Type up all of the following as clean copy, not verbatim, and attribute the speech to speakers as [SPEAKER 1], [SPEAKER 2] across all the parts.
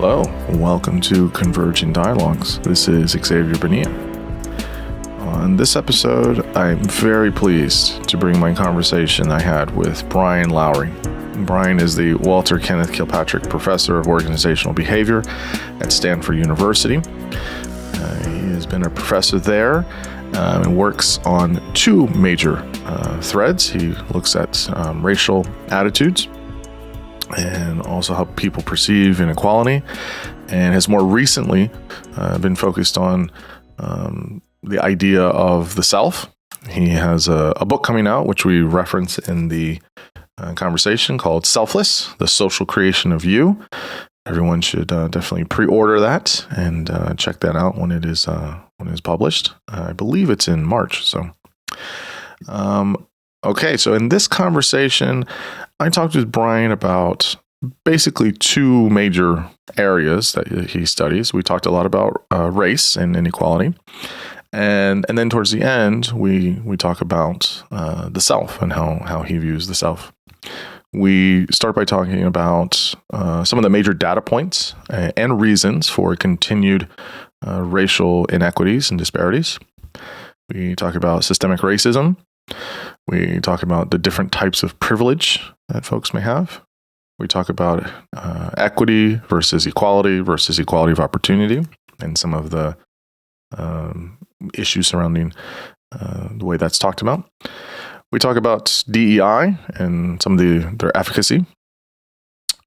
[SPEAKER 1] Hello, and welcome to Converging Dialogues. This is Xavier Bonilla. On this episode, I'm very pleased to bring my conversation I had with Brian Lowery. Brian is the Walter Kenneth Kilpatrick Professor of Organizational Behavior at Stanford University. He has been a professor there and works on two major threads. He looks at racial attitudes and also how people perceive inequality, and has more recently been focused on the idea of the self. He has a book coming out, which we reference in the conversation, called Selfless, The Social Creation of You. Everyone should definitely pre-order that and check that out when it is published. I believe it's in March. So in this conversation, I talked with Brian about basically two major areas that he studies. We talked a lot about race and inequality. And then towards the end, we talk about the self and how he views the self. We start by talking about some of the major data points and reasons for continued racial inequities and disparities. We talk about systemic racism. We talk about the different types of privilege that folks may have. We talk about equity versus equality of opportunity, and some of the issues surrounding the way that's talked about. We talk about DEI and some of their efficacy.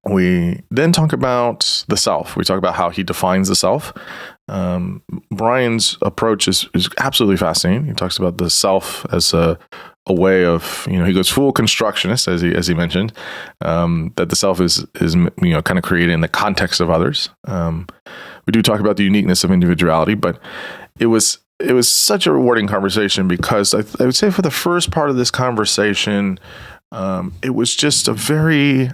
[SPEAKER 1] We then talk about the self. We talk about how he defines the self. Brian's approach is absolutely fascinating. He talks about the self as a way of, he goes full constructionist, as he mentioned, that the self is kind of created in the context of others. We do talk about the uniqueness of individuality, but it was such a rewarding conversation because I would say for the first part of this conversation, it was just a very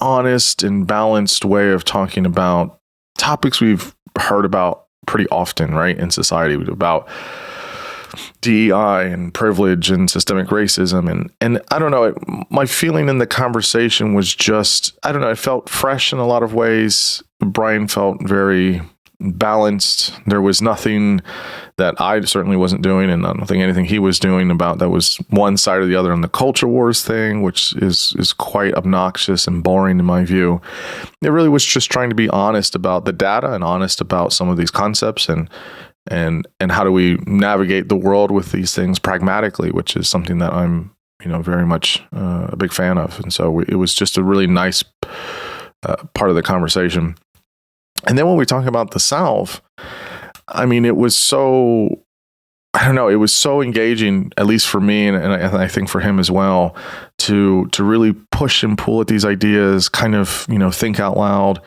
[SPEAKER 1] honest and balanced way of talking about topics we've heard about pretty often, right, in society, about DEI and privilege and systemic racism. And I don't know, my feeling in the conversation was just, I don't know, it felt fresh in a lot of ways. Brian felt very balanced. There was nothing that I certainly wasn't doing, and I don't think anything he was doing about that was one side or the other on the culture wars thing, which is quite obnoxious and boring in my view. It really was just trying to be honest about the data and honest about some of these concepts and how do we navigate the world with these things pragmatically, which is something that I'm very much a big fan of. And so it was just a really nice part of the conversation. And then when we talk about the self, I mean, it was so, it was so engaging, at least for me, and I think for him as well, to really push and pull at these ideas, kind of, think out loud,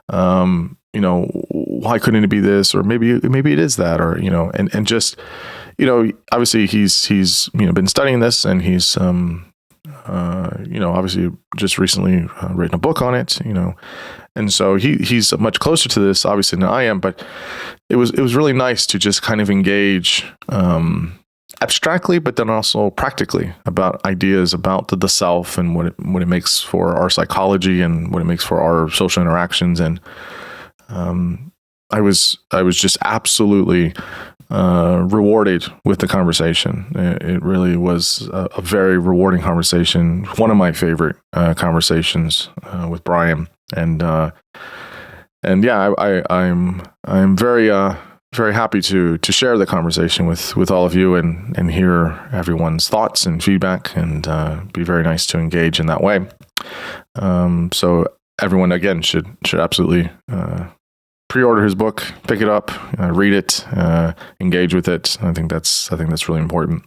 [SPEAKER 1] why couldn't it be this, or maybe it is that, or, and just, obviously he's been studying this, and he's, obviously just recently written a book on it, and so he's much closer to this, obviously, than I am. But it was really nice to just kind of engage abstractly, but then also practically about ideas about the self and what it makes for our psychology and what it makes for our social interactions. And I was just absolutely rewarded with the conversation. It really was a very rewarding conversation. One of my favorite conversations with Brian. And yeah, I'm very very happy to share the conversation with all of you and hear everyone's thoughts and feedback, and be very nice to engage in that way. So everyone, again, should absolutely pre-order his book, pick it up, read it, engage with it. I think that's really important.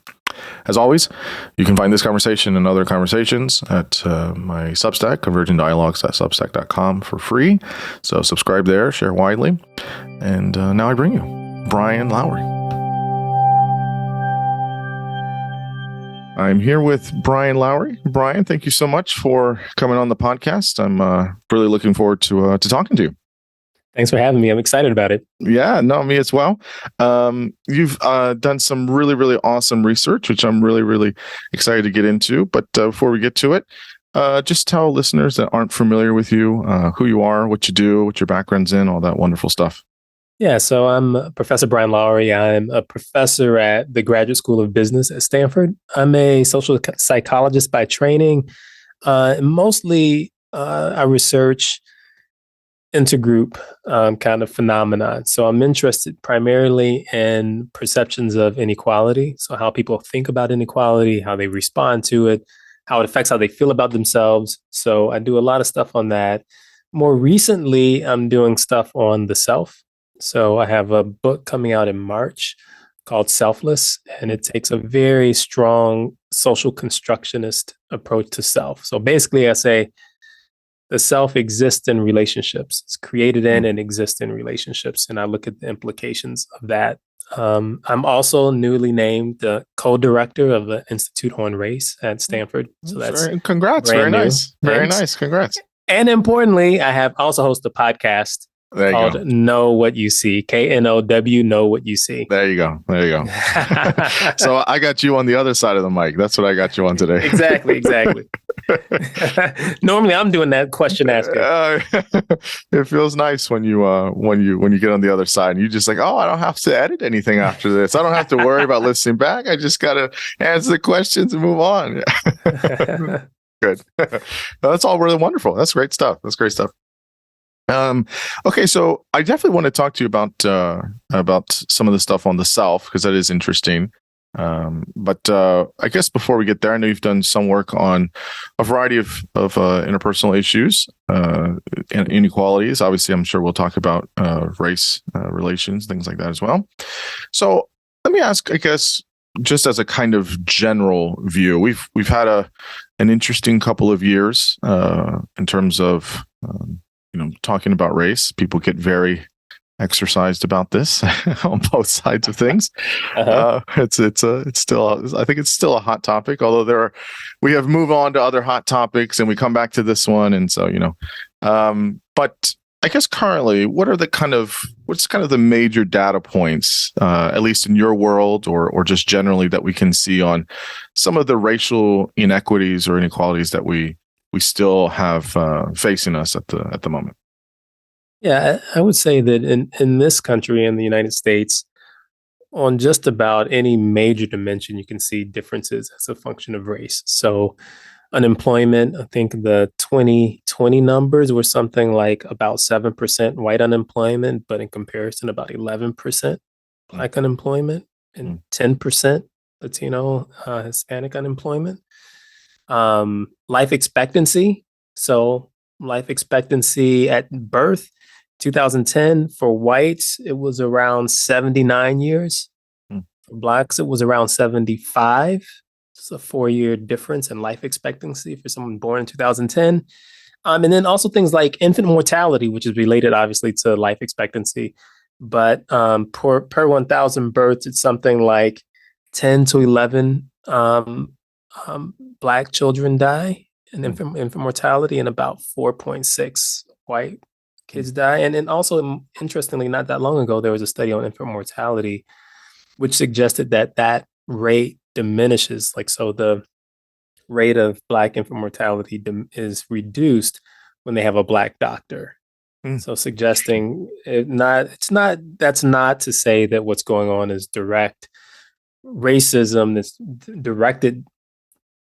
[SPEAKER 1] As always, you can find this conversation and other conversations at my Substack, convergingdialogues.substack.com, for free. So subscribe there, share widely. And now I bring you Brian Lowery. I'm here with Brian Lowery. Brian, thank you so much for coming on the podcast. I'm really looking forward to talking to you.
[SPEAKER 2] Thanks for having me. I'm excited about it.
[SPEAKER 1] Yeah, no, me as well. You've done some really, really awesome research, which I'm really, really excited to get into. But before we get to it, just tell listeners that aren't familiar with you who you are, what you do, what your background's in, all that wonderful stuff.
[SPEAKER 2] Yeah, so I'm Professor Brian Lowery. I'm a professor at the Graduate School of Business at Stanford. I'm a social psychologist by training. Mostly, I research intergroup kind of phenomenon. So I'm interested primarily in perceptions of inequality. So how people think about inequality, how they respond to it, how it affects how they feel about themselves. So I do a lot of stuff on that. More recently, I'm doing stuff on the self. So I have a book coming out in March called Selfless, and it takes a very strong social constructionist approach to self. So basically, I say the self exists in relationships. It's created in and exists in relationships. And I look at the implications of that. I'm also newly named the co-director of the Institute on Race at Stanford. So that's
[SPEAKER 1] congrats. Very nice. Very nice. Congrats.
[SPEAKER 2] And importantly, I have also host a podcast called Know What You See, KNOW, Know What You See.
[SPEAKER 1] There you go. So I got you on the other side of the mic. That's what I got you on today.
[SPEAKER 2] Exactly. Normally, I'm doing that question asking.
[SPEAKER 1] It feels nice when you get on the other side and you just like, oh, I don't have to edit anything after this. I don't have to worry about listening back. I just got to answer the questions and move on. Good. That's all really wonderful. That's great stuff. Okay, so I definitely want to talk to you about some of the stuff on the self, because that is interesting. But I guess before we get there, I know you've done some work on a variety of interpersonal issues and inequalities. Obviously, I'm sure we'll talk about race relations, things like that as well. So let me ask, I guess, just as a kind of general view, we've had an interesting couple of years in terms of talking about race. People get very exercised about this on both sides of things. It's still, I think it's still a hot topic, although we have moved on to other hot topics and we come back to this one. And so, but I guess currently, what's kind of the major data points, at least in your world or just generally, that we can see on some of the racial inequities or inequalities that we still have facing us at the moment?
[SPEAKER 2] Yeah, I would say that in this country, in the United States, on just about any major dimension, you can see differences as a function of race. So unemployment, I think the 2020 numbers were something like about 7% white unemployment, but in comparison, about 11% Black unemployment and 10% Latino, Hispanic unemployment. Life expectancy. So life expectancy at birth, 2010 for whites, it was around 79 years. For Blacks, it was around 75. It's a 4-year difference in life expectancy for someone born in 2010. And then also things like infant mortality, which is related obviously to life expectancy. But per 1,000 births, it's something like 10 to 11 Black children die in infant mortality, and about 4.6 white kids die. And then also, interestingly, not that long ago, there was a study on infant mortality, which suggested that rate diminishes. So the rate of Black infant mortality is reduced when they have a Black doctor. So suggesting that's not to say that what's going on is direct racism that's directed,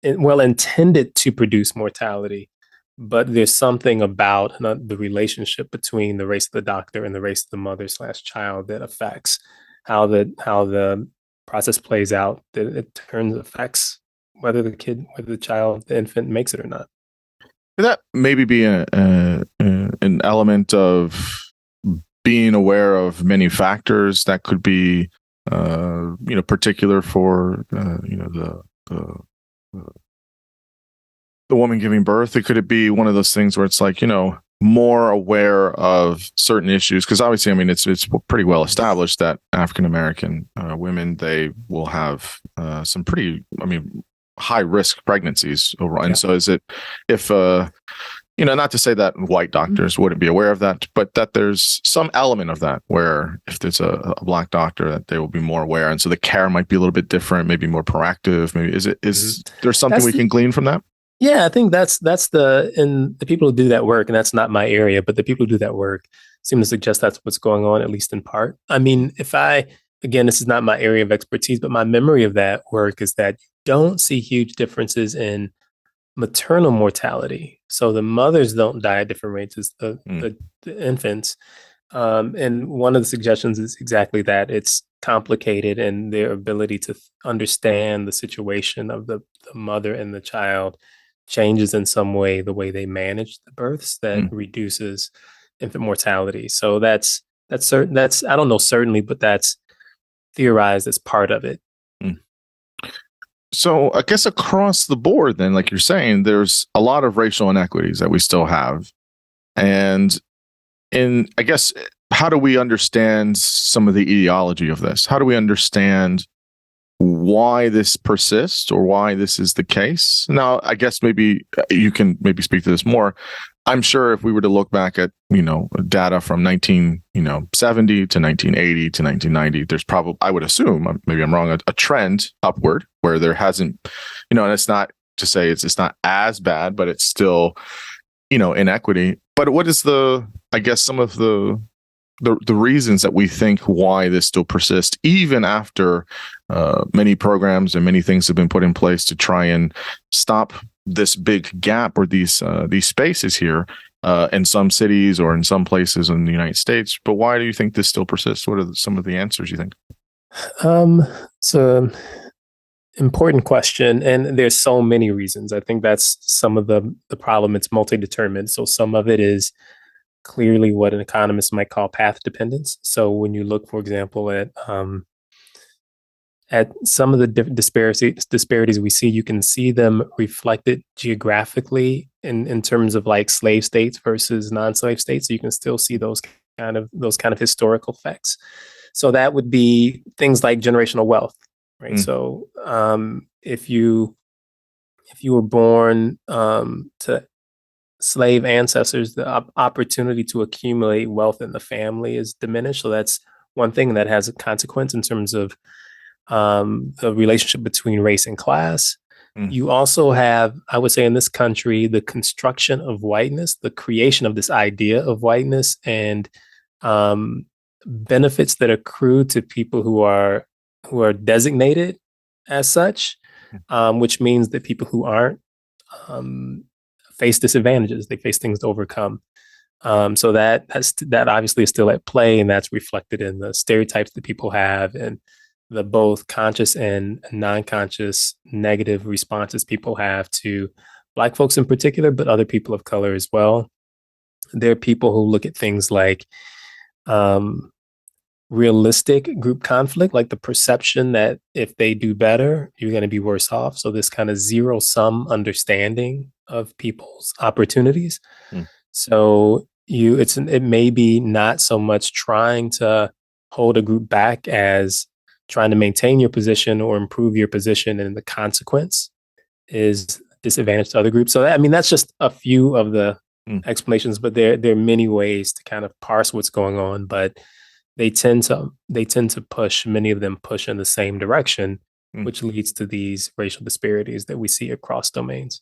[SPEAKER 2] intended to produce mortality, but there's something about the relationship between the race of the doctor and the race of the mother/child that affects how the process plays out, that it affects whether the infant makes it or not.
[SPEAKER 1] Could that maybe be an element of being aware of many factors that could be, particular for, the woman giving birth? Could it be one of those things where it's like, more aware of certain issues? Because obviously, I mean, it's pretty well established that African American women, they will have some pretty, high risk pregnancies overall. And so is it, if not to say that white doctors wouldn't be aware of that, but that there's some element of that where if there's a Black doctor, that they will be more aware, and so the care might be a little bit different, maybe more proactive. Maybe is there something we can glean from that?
[SPEAKER 2] Yeah, I think and the people who do that work, and that's not my area, but the people who do that work seem to suggest that's what's going on, at least in part. I mean, again, this is not my area of expertise, but my memory of that work is that you don't see huge differences in maternal mortality. So the mothers don't die at different rates as
[SPEAKER 1] Mm,
[SPEAKER 2] the infants. And one of the suggestions is exactly that it's complicated, and their ability to understand the situation of the mother and the child changes in some way the way they manage the births that
[SPEAKER 1] mm,
[SPEAKER 2] reduces infant mortality. So that's certain. That's I don't know certainly, but that's theorized as part of it.
[SPEAKER 1] mm. So I guess across the board, then, like you're saying, there's a lot of racial inequities that we still have. And I guess, how do we understand some of the etiology of this? How do we understand why this persists or why this is the case? Now, I guess maybe you can maybe speak to this more. I'm sure if we were to look back at, data from 1970 to 1980 to 1990, there's probably, I would assume, maybe I'm wrong, a trend upward where there hasn't, and it's not to say it's not as bad, but it's still, inequity. But what is I guess, some of the reasons that we think why this still persists, even after many programs and many things have been put in place to try and stop this big gap or these spaces here in some cities or in some places in the United States. But why do you think this still persists? What are some of the answers you think?
[SPEAKER 2] It's a important question, and there's so many reasons. I think that's some of the problem. It's multi-determined. So some of it is clearly what an economist might call path dependence. So when you look, for example, at some of the disparities we see, you can see them reflected geographically in terms of like slave states versus non-slave states. So you can still see those kind of historical effects. So that would be things like generational wealth, right?
[SPEAKER 1] Mm,
[SPEAKER 2] So if you were born to slave ancestors, the opportunity to accumulate wealth in the family is diminished. So that's one thing that has a consequence in terms of the relationship between race and class.
[SPEAKER 1] mm,
[SPEAKER 2] You also have, I would say, in this country, the construction of whiteness, the creation of this idea of whiteness, and benefits that accrue to people who are designated as such, which means that people who aren't um, face disadvantages. They face things to overcome. So that obviously is still at play, and that's reflected in the stereotypes that people have and the both conscious and non-conscious negative responses people have to Black folks in particular, but other people of color as well. There are people who look at things like um, realistic group conflict, like the perception that if they do better, you're going to be worse off. So this kind of zero sum understanding of people's opportunities.
[SPEAKER 1] mm.
[SPEAKER 2] So it may be not so much trying to hold a group back as trying to maintain your position or improve your position, and the consequence is disadvantage to other groups. So I mean, that's just a few of the
[SPEAKER 1] Mm.
[SPEAKER 2] explanations, but there are many ways to kind of parse what's going on. But they tend to push, many of them push in the same direction,
[SPEAKER 1] Mm.
[SPEAKER 2] which leads to these racial disparities that we see across domains.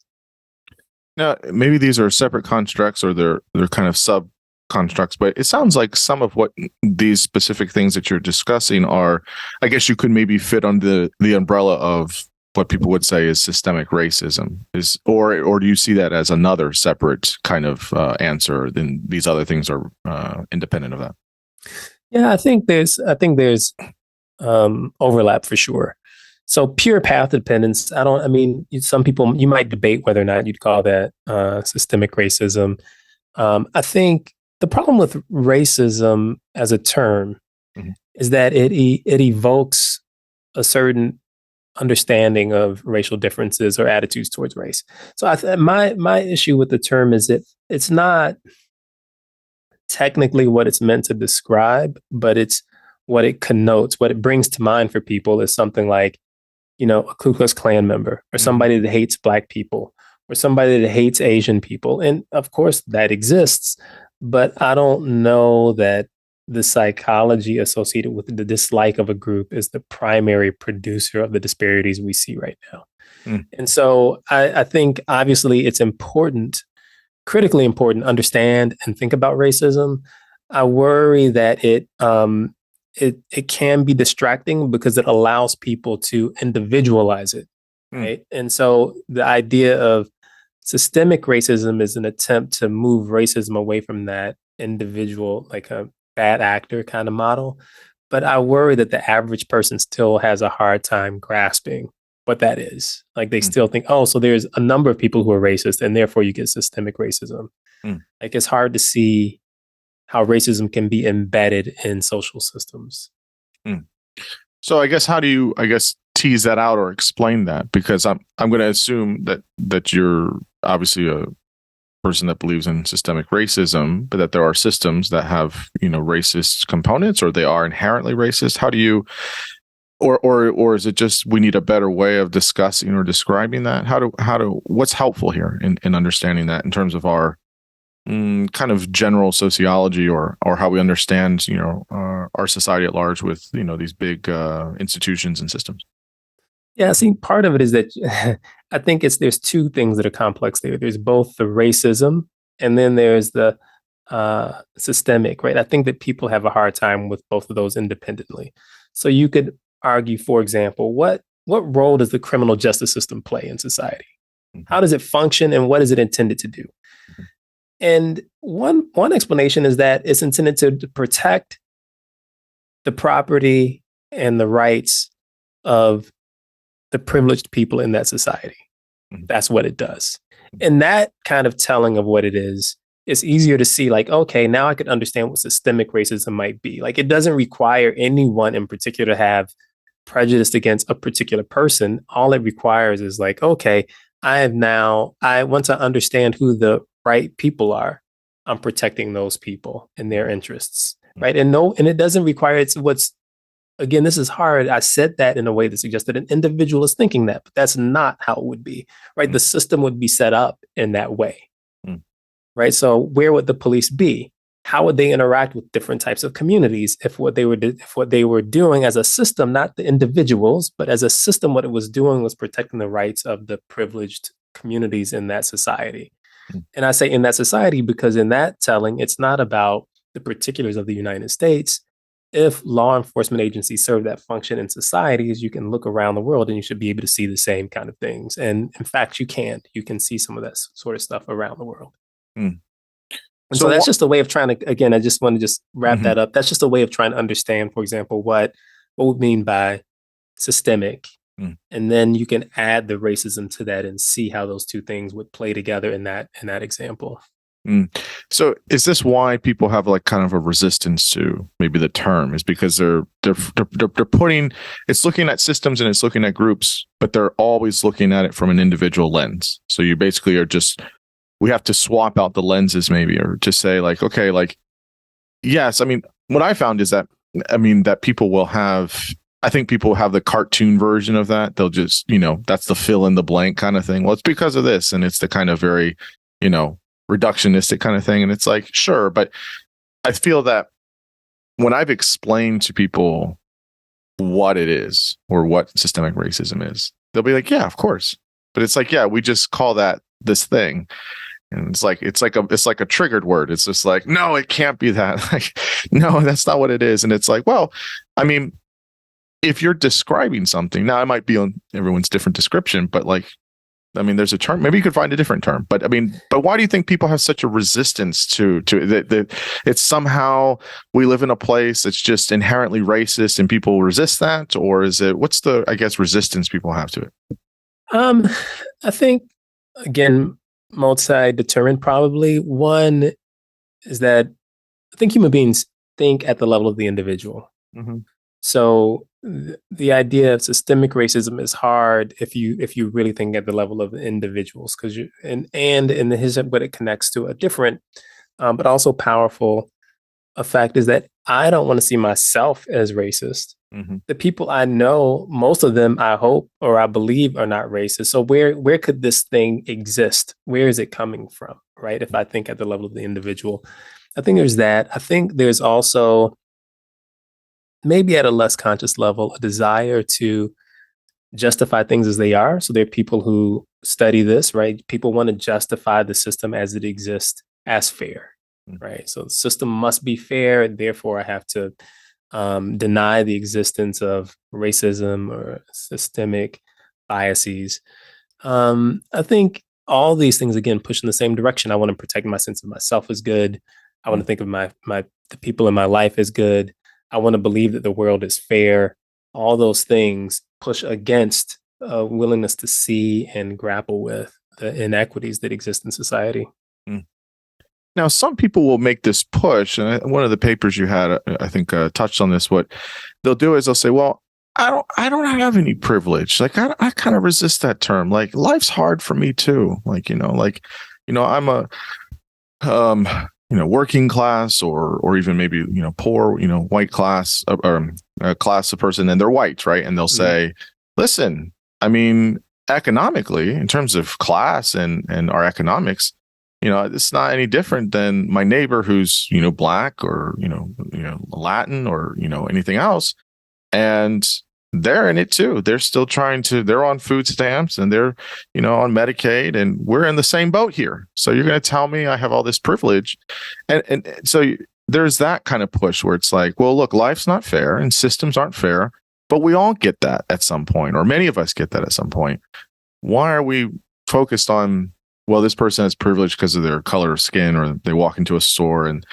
[SPEAKER 1] Now, maybe these are separate constructs or they're kind of sub constructs, but it sounds like some of what these specific things that you're discussing are, I guess you could maybe fit under the umbrella of what people would say is systemic racism. Or do you see that as another separate kind of answer? Then these other things are independent of that.
[SPEAKER 2] Yeah, I think there's overlap for sure. So pure path dependence, I mean, some people, you might debate whether or not you'd call that systemic racism. I think the problem with racism as a term
[SPEAKER 1] Mhm.
[SPEAKER 2] is that it evokes a certain understanding of racial differences or attitudes towards race. So my issue with the term is that it's not technically what it's meant to describe, but it's what it connotes, what it brings to mind for people is something like, a Ku Klux Klan member, or
[SPEAKER 1] Mhm.
[SPEAKER 2] somebody that hates Black people, or somebody that hates Asian people. And of course, that exists, but I don't know that the psychology associated with the dislike of a group is the primary producer of the disparities we see right now.
[SPEAKER 1] Mm.
[SPEAKER 2] And so I think obviously it's important, critically important, to understand and think about racism. I worry that it can be distracting because it allows people to individualize it,
[SPEAKER 1] Mm.
[SPEAKER 2] right? And so the idea of systemic racism is an attempt to move racism away from that individual, like a bad actor kind of model. But I worry that the average person still has a hard time grasping what that is. Like they
[SPEAKER 1] Mm.
[SPEAKER 2] still think, oh, so there's a number of people who are racist and therefore you get systemic racism.
[SPEAKER 1] Mm.
[SPEAKER 2] Like it's hard to see how racism can be embedded in social systems.
[SPEAKER 1] Mm. So I guess how do you tease that out or explain that? Because I'm going to assume that you're obviously a person that believes in systemic racism, but that there are systems that have, racist components, or they are inherently racist. How do you, or is it just we need a better way of discussing or describing that? What's helpful here in understanding that in terms of our kind of general sociology, or how we understand, our society at large with, these big institutions and systems?
[SPEAKER 2] Yeah, I think part of it is that I think there's two things that are complex there. There's both the racism and then there's the systemic, right? I think that people have a hard time with both of those independently. So you could argue, for example, what role does the criminal justice system play in society?
[SPEAKER 1] Mm-hmm.
[SPEAKER 2] How does it function and what is it intended to do?
[SPEAKER 1] Mm-hmm.
[SPEAKER 2] And one explanation is that it's intended to protect the property and the rights of the privileged people in that society.
[SPEAKER 1] Mm-hmm.
[SPEAKER 2] That's what it does. And that kind of telling of what it is, it's easier to see like, okay, now I can understand what systemic racism might be. Like it doesn't require anyone in particular to have prejudice against a particular person. All it requires is like, okay, I want to understand who the right people are. I'm protecting those people and their interests. Right. And it doesn't require again, this is hard. I said that in a way that suggests that an individual is thinking that, but that's not how it would be, right? Mm. The system would be set up in that way, right? So where would the police be? How would they interact with different types of communities if what they were doing as a system, not the individuals, but as a system, what it was doing was protecting the rights of the privileged communities in that society. And I say in that society because in that telling, it's not about the particulars of the United States. If law enforcement agencies serve that function in societies, you can look around the world and you should be able to see the same kind of things. And in fact, you can see some of that sort of stuff around the world. And so that's just a way of trying to, again, I just want to just wrap that up. That's just a way of trying to understand, for example, what we mean by systemic. And then you can add the racism to that and see how those two things would play together in that example.
[SPEAKER 1] So is this why people have like kind of a resistance to maybe the term, is because they're putting, it's looking at systems and it's looking at groups, but they're always looking at it from an individual lens. So you basically are we have to swap out the lenses maybe, or just say like, okay, like, yes. I mean, what I found is that, that people will have, I think people have the cartoon version of that. They'll just, that's the fill in the blank kind of thing. Well, it's because of this. And it's the kind of very, reductionistic kind of thing. And it's like, sure. But I feel that when I've explained to people what it is or what systemic racism is, they'll be like, yeah, of course. But it's like, yeah, we just call that this thing. And it's like a triggered word. It's just like, no, it can't be that. Like, no, that's not what it is. And it's like, well, I mean, if you're describing something, now it might be on everyone's different description, but like, I mean, there's a term, maybe you could find a different term, but why do you think people have such a resistance to that? It's somehow we live in a place that's just inherently racist and people resist that? Or is it, what's the, I guess, resistance people have to it?
[SPEAKER 2] I think, again, multi-determined probably. One is that I think human beings think at the level of the individual. Mm-hmm. So the idea of systemic racism is hard if you really think at the level of individuals, because and in the history, but it connects to a different, but also powerful effect is that I don't want to see myself as racist. Mm-hmm. The people I know, most of them, I hope or I believe, are not racist. So where could this thing exist? Where is it coming from? Right? If I think at the level of the individual, I think there's that. I think there's also, maybe at a less conscious level, a desire to justify things as they are. So there are people who study this, right? People want to justify the system as it exists as fair, right? So the system must be fair. Therefore, I have to deny the existence of racism or systemic biases. I think all these things again push in the same direction. I want to protect my sense of myself as good. I want to think of the people in my life as good. I want to believe that the world is fair. All those things push against a willingness to see and grapple with the inequities that exist in society.
[SPEAKER 1] Now, some people will make this push, and one of the papers you had, I think, touched on this. What they'll do is they'll say, "Well, I don't have any privilege. Like, I kind of resist that term. Like, life's hard for me too. I'm a, working class or even maybe poor, white class or a class of person, and they're white, right? And they'll say, listen, I mean, economically, in terms of class and our economics." It's not any different than my neighbor who's, black or, Latin or, anything else. And they're in it too. They're still they're on food stamps and they're, on Medicaid, and we're in the same boat here. So you're going to tell me I have all this privilege. And so there's that kind of push where it's like, well, look, life's not fair and systems aren't fair, but we all get that at some point, or many of us get that at some point. Why are we focused on, well, this person has privilege because of their color of skin, or they walk into a store and,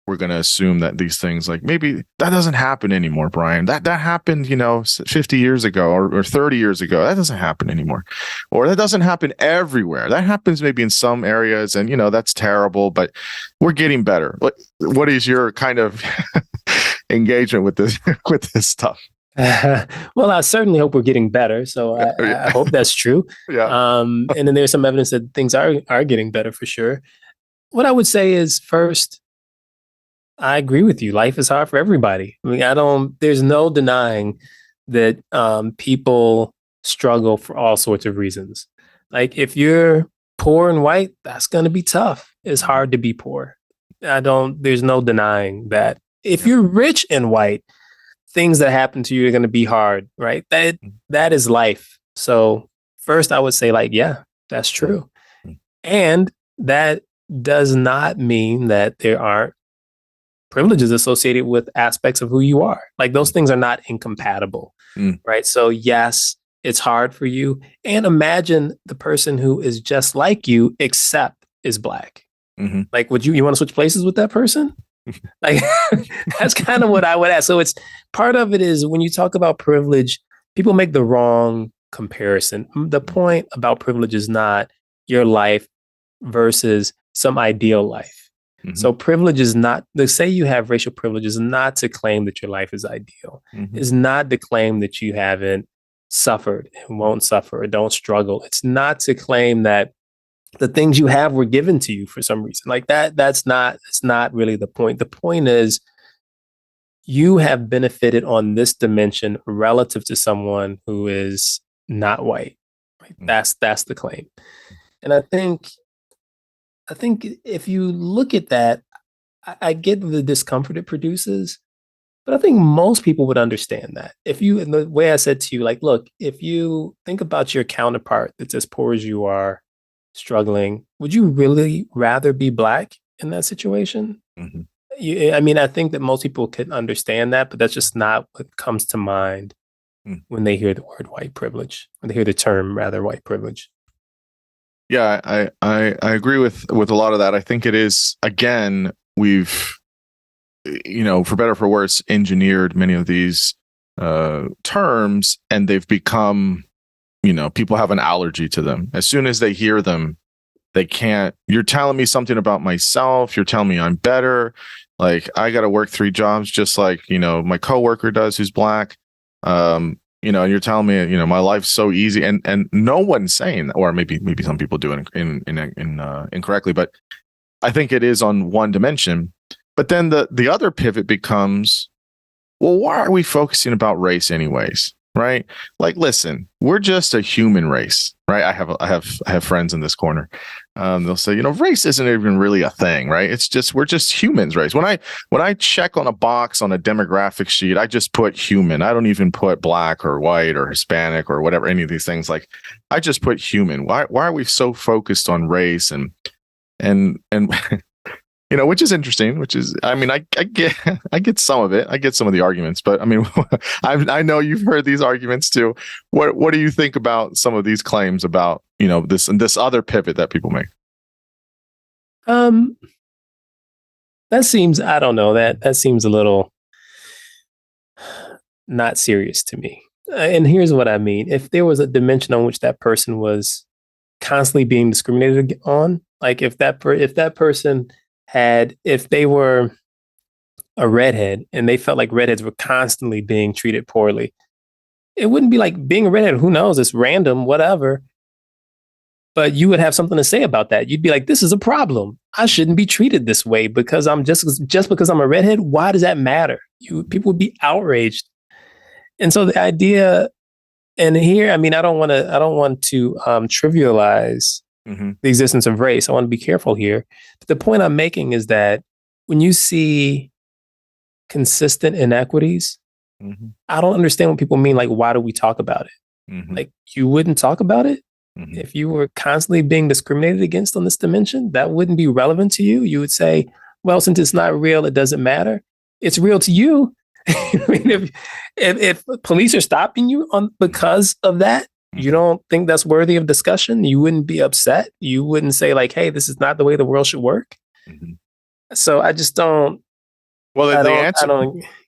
[SPEAKER 1] we're going to assume that these things, like, maybe that doesn't happen anymore, Brian. That happened, 50 years ago or 30 years ago. That doesn't happen anymore. Or that doesn't happen everywhere. That happens maybe in some areas, and, that's terrible, but we're getting better. What is your kind of engagement with this stuff?
[SPEAKER 2] Well, I certainly hope we're getting better. So I hope that's true.
[SPEAKER 1] Yeah.
[SPEAKER 2] And then there's some evidence that things are getting better for sure. What I would say is, first, I agree with you. Life is hard for everybody. I mean, there's no denying that people struggle for all sorts of reasons. Like, if you're poor and white, that's going to be tough. It's hard to be poor. There's no denying that. If you're rich and white, things that happen to you are going to be hard, right? That is life. So first, I would say, like, yeah, that's true. And that does not mean that there aren't privileges associated with aspects of who you are. Like, those things are not incompatible, right? So yes, it's hard for you. And imagine the person who is just like you, except is Black. Mm-hmm. Like, you want to switch places with that person? Like, that's kind of what I would ask. So it's part of it is, when you talk about privilege, people make the wrong comparison. The point about privilege is not your life versus some ideal life. Mm-hmm. So privilege is not, say you have racial privilege, is not to claim that your life is ideal. Mm-hmm. It's not to claim that you haven't suffered and won't suffer or don't struggle. It's not to claim that the things you have were given to you for some reason. Like it's not really the point. The point is, you have benefited on this dimension relative to someone who is not white. Right? That's the claim. And I think if you look at that, I get the discomfort it produces, but I think most people would understand that. In the way I said to you, like, look, if you think about your counterpart that's as poor as you are, struggling, would you really rather be Black in that situation? Mm-hmm. I think that most people could understand that, but that's just not what comes to mind when they hear the word white privilege, when they hear the term, rather, white privilege.
[SPEAKER 1] Yeah, I agree with a lot of that. I think it is, again, we've, for better or for worse, engineered many of these terms, and they've become, people have an allergy to them. As soon as they hear them, they can't. You're telling me something about myself. You're telling me I'm better. Like, I got to work 3 jobs just like, my coworker does who's Black. And you're telling me, my life's so easy, and no one's saying that, or maybe some people do it incorrectly, but I think it is on one dimension. But then the other pivot becomes, well, why are we focusing about race anyways? Right? Like, listen, we're just a human race. right? I have friends in this corner. They'll say, race isn't even really a thing, right? It's just we're just humans, race. When I check on a box on a demographic sheet, I just put human. I don't even put black or white or Hispanic or whatever, any of these things. Like, I just put human. Why are we so focused on race and which is interesting, I mean, I get I get some of it. I get some of the arguments, but I mean, I know you've heard these arguments too. What do you think about some of these claims about, this other pivot that people make?
[SPEAKER 2] That seems, I don't know, that seems a little not serious to me. And here's what I mean. If there was a dimension on which that person was constantly being discriminated on, like if that person if they were a redhead and they felt like redheads were constantly being treated poorly, it wouldn't be like being a redhead. Who knows? It's random, whatever. But you would have something to say about that. You'd be like, this is a problem. I shouldn't be treated this way because I'm just because I'm a redhead. Why does that matter? People would be outraged. And so the idea, and here, I mean, I don't want to trivialize the existence of race. I want to be careful here. But the point I'm making is that when you see consistent inequities, I don't understand what people mean. Like, why do we talk about it? Like, you wouldn't talk about it if you were constantly being discriminated against on this dimension. That wouldn't be relevant to you. You would say, well, since it's not real, it doesn't matter. It's real to you. I mean, if police are stopping you because of that, you don't think that's worthy of discussion? You wouldn't be upset? You wouldn't say like, hey, this is not the way the world should work? So I just don't.
[SPEAKER 1] Well,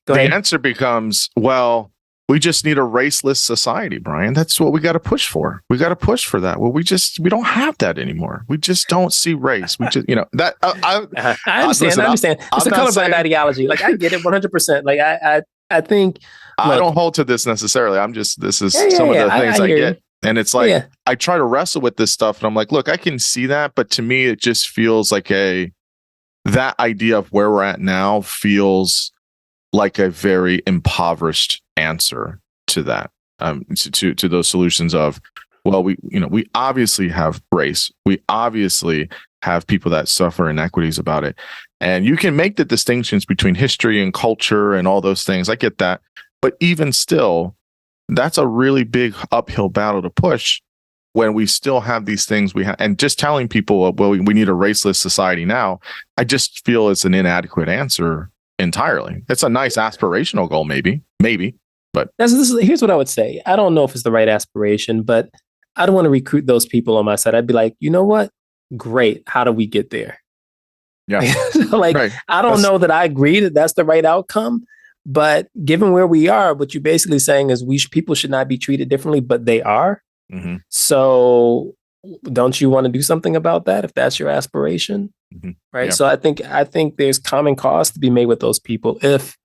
[SPEAKER 1] the answer becomes, well, we just need a raceless society, Brian. That's what we got to push for. We got to push for that. Well, we don't have that anymore. We just don't see race. We just, that.
[SPEAKER 2] I understand. It's a colorblind ideology. Like, I get it 100%. Like, I think.
[SPEAKER 1] I don't hold to this necessarily. This is some of the things I get. And it's like, I try to wrestle with this stuff and I'm like, look, I can see that. But to me, it just feels like that idea of where we're at now feels like a very impoverished answer to that, to those solutions of, well, we obviously have race. We obviously have people that suffer inequities about it. And you can make the distinctions between history and culture and all those things. I get that. But even still, that's a really big uphill battle to push when we still have these things and just telling people, well, we need a raceless society now. I just feel it's an inadequate answer entirely. It's a nice aspirational goal, maybe, but
[SPEAKER 2] here's what I would say. I don't know if it's the right aspiration, but I don't want to recruit those people on my side. I'd be like, you know what? Great. How do we get there?
[SPEAKER 1] Yeah.
[SPEAKER 2] Right. I don't know that I agree that that's the right outcome. But given where we are, what you're basically saying is people should not be treated differently, but they are. So don't you want to do something about that if that's your aspiration? Right. Yeah. So I think there's common cause to be made with those people if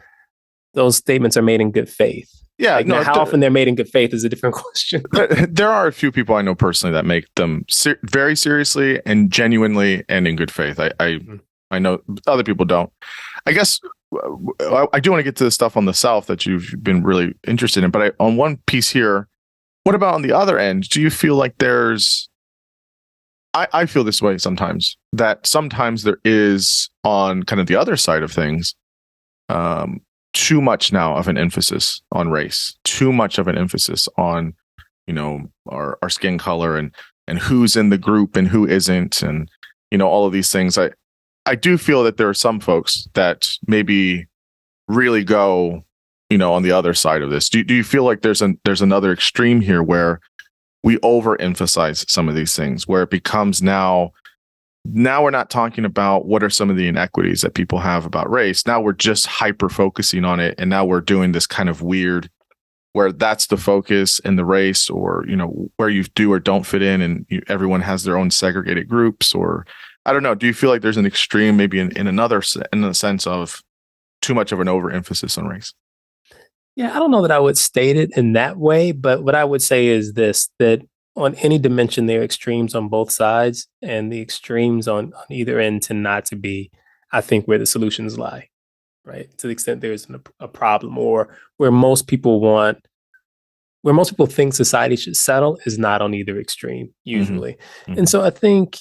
[SPEAKER 2] those statements are made in good faith. Yeah. Like, how often they're made in good faith is a different question.
[SPEAKER 1] There are a few people I know personally that make them very seriously and genuinely and in good faith. I know other people don't. I guess I do want to get to the stuff on the South that you've been really interested in, but on one piece here, what about on the other end? Do you feel like I feel this way sometimes, that sometimes there is on kind of the other side of things, too much now of an emphasis on race, too much of an emphasis on, our skin color and who's in the group and who isn't. And, all of these things. I do feel that there are some folks that maybe really go, on the other side of this. Do you feel like there's another extreme here where we overemphasize some of these things, where it becomes now we're not talking about what are some of the inequities that people have about race. Now we're just hyper focusing on it. And now we're doing this kind of weird where that's the focus in the race, or, where you do or don't fit in and everyone has their own segregated groups, or I don't know. Do you feel like there's an extreme maybe in the sense of too much of an overemphasis on race?
[SPEAKER 2] Yeah, I don't know that I would state it in that way, but what I would say is this, that on any dimension, there are extremes on both sides, and the extremes on either end tend not to be, I think, where the solutions lie, right? To the extent there's a problem, or where most people want where most people think society should settle is not on either extreme usually.
[SPEAKER 1] Mm-hmm.
[SPEAKER 2] And so I think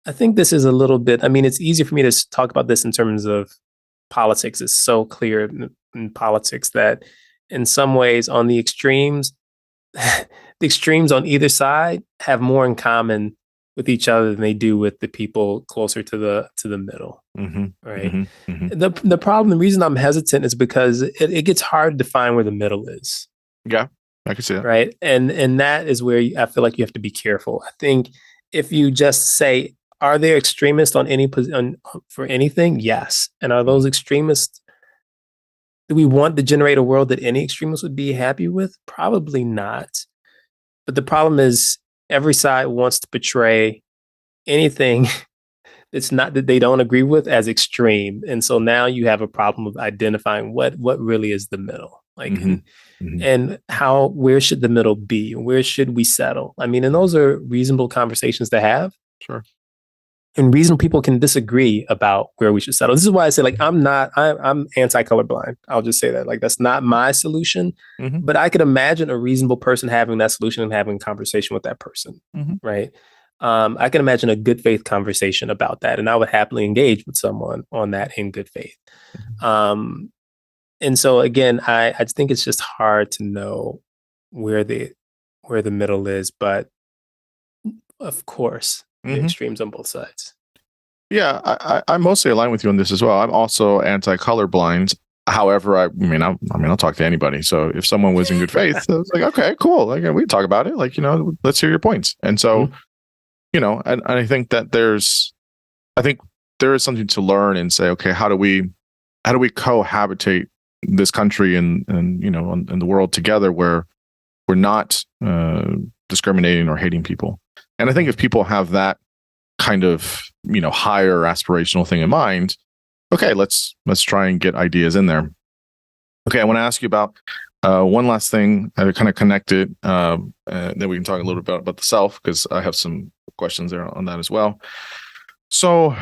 [SPEAKER 2] this is a little bit, I mean, it's easier for me to talk about this in terms of politics. It's so clear in politics that in some ways on the extremes, the extremes on either side have more in common with each other than they do with the people closer to the middle.
[SPEAKER 1] Mm-hmm.
[SPEAKER 2] Right.
[SPEAKER 1] Mm-hmm. Mm-hmm.
[SPEAKER 2] The problem, the reason I'm hesitant is because it gets hard to find where the middle is.
[SPEAKER 1] Yeah, I can see that.
[SPEAKER 2] Right. And that is where I feel like you have to be careful. I think if you just say, are there extremists on any for anything? Yes. And are those extremists, do we want to generate a world that any extremist would be happy with? Probably not. But the problem is every side wants to portray anything that's not that they don't agree with as extreme. And so now you have a problem of identifying what really is the middle. Like and where should the middle be? Where should we settle? I mean, and those are reasonable conversations to have.
[SPEAKER 1] Sure.
[SPEAKER 2] And reasonable people can disagree about where we should settle. This is why I say, like, I'm anti-colorblind. I'll just say that. Like, that's not my solution.
[SPEAKER 1] Mm-hmm.
[SPEAKER 2] But I could imagine a reasonable person having that solution and having a conversation with that person.
[SPEAKER 1] Mm-hmm.
[SPEAKER 2] Right. I can imagine a good faith conversation about that. And I would happily engage with someone on that in good faith. Mm-hmm. And so again, I think it's just hard to know where the middle is, but of course, the extremes on both sides.
[SPEAKER 1] Yeah, I mostly align with you on this as well. I'm also anti-colorblind. However, I'll talk to anybody. So if someone was in good faith, I was like, okay, cool. Like we talk about it. Like, let's hear your points. And so, and I think that there is something to learn and say, okay, how do we cohabitate this country and in the world together where we're not discriminating or hating people. And I think if people have that kind of higher aspirational thing in mind, okay, let's try and get ideas in there. Okay, I want to ask you about one last thing kind of connected. Then we can talk a little bit about the self, because I have some questions there on that as well. So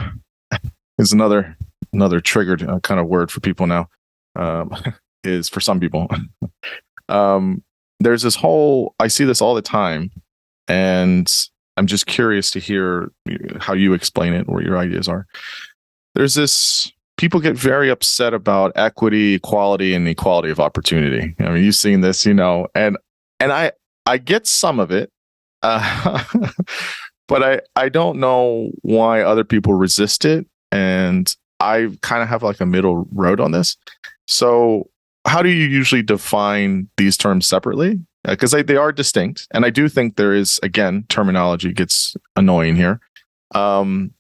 [SPEAKER 1] is another triggered kind of word for people now. Is for some people. There's this whole, I see this all the time, and I'm just curious to hear how you explain it, what your ideas are. There's this, people get very upset about equity, equality, and equality of opportunity. I mean, you've seen this, and I get some of it, but I don't know why other people resist it, and I kind of have like a middle road on this. So how do you usually define these terms separately? Because they are distinct. And I do think there is, again, terminology gets annoying here. And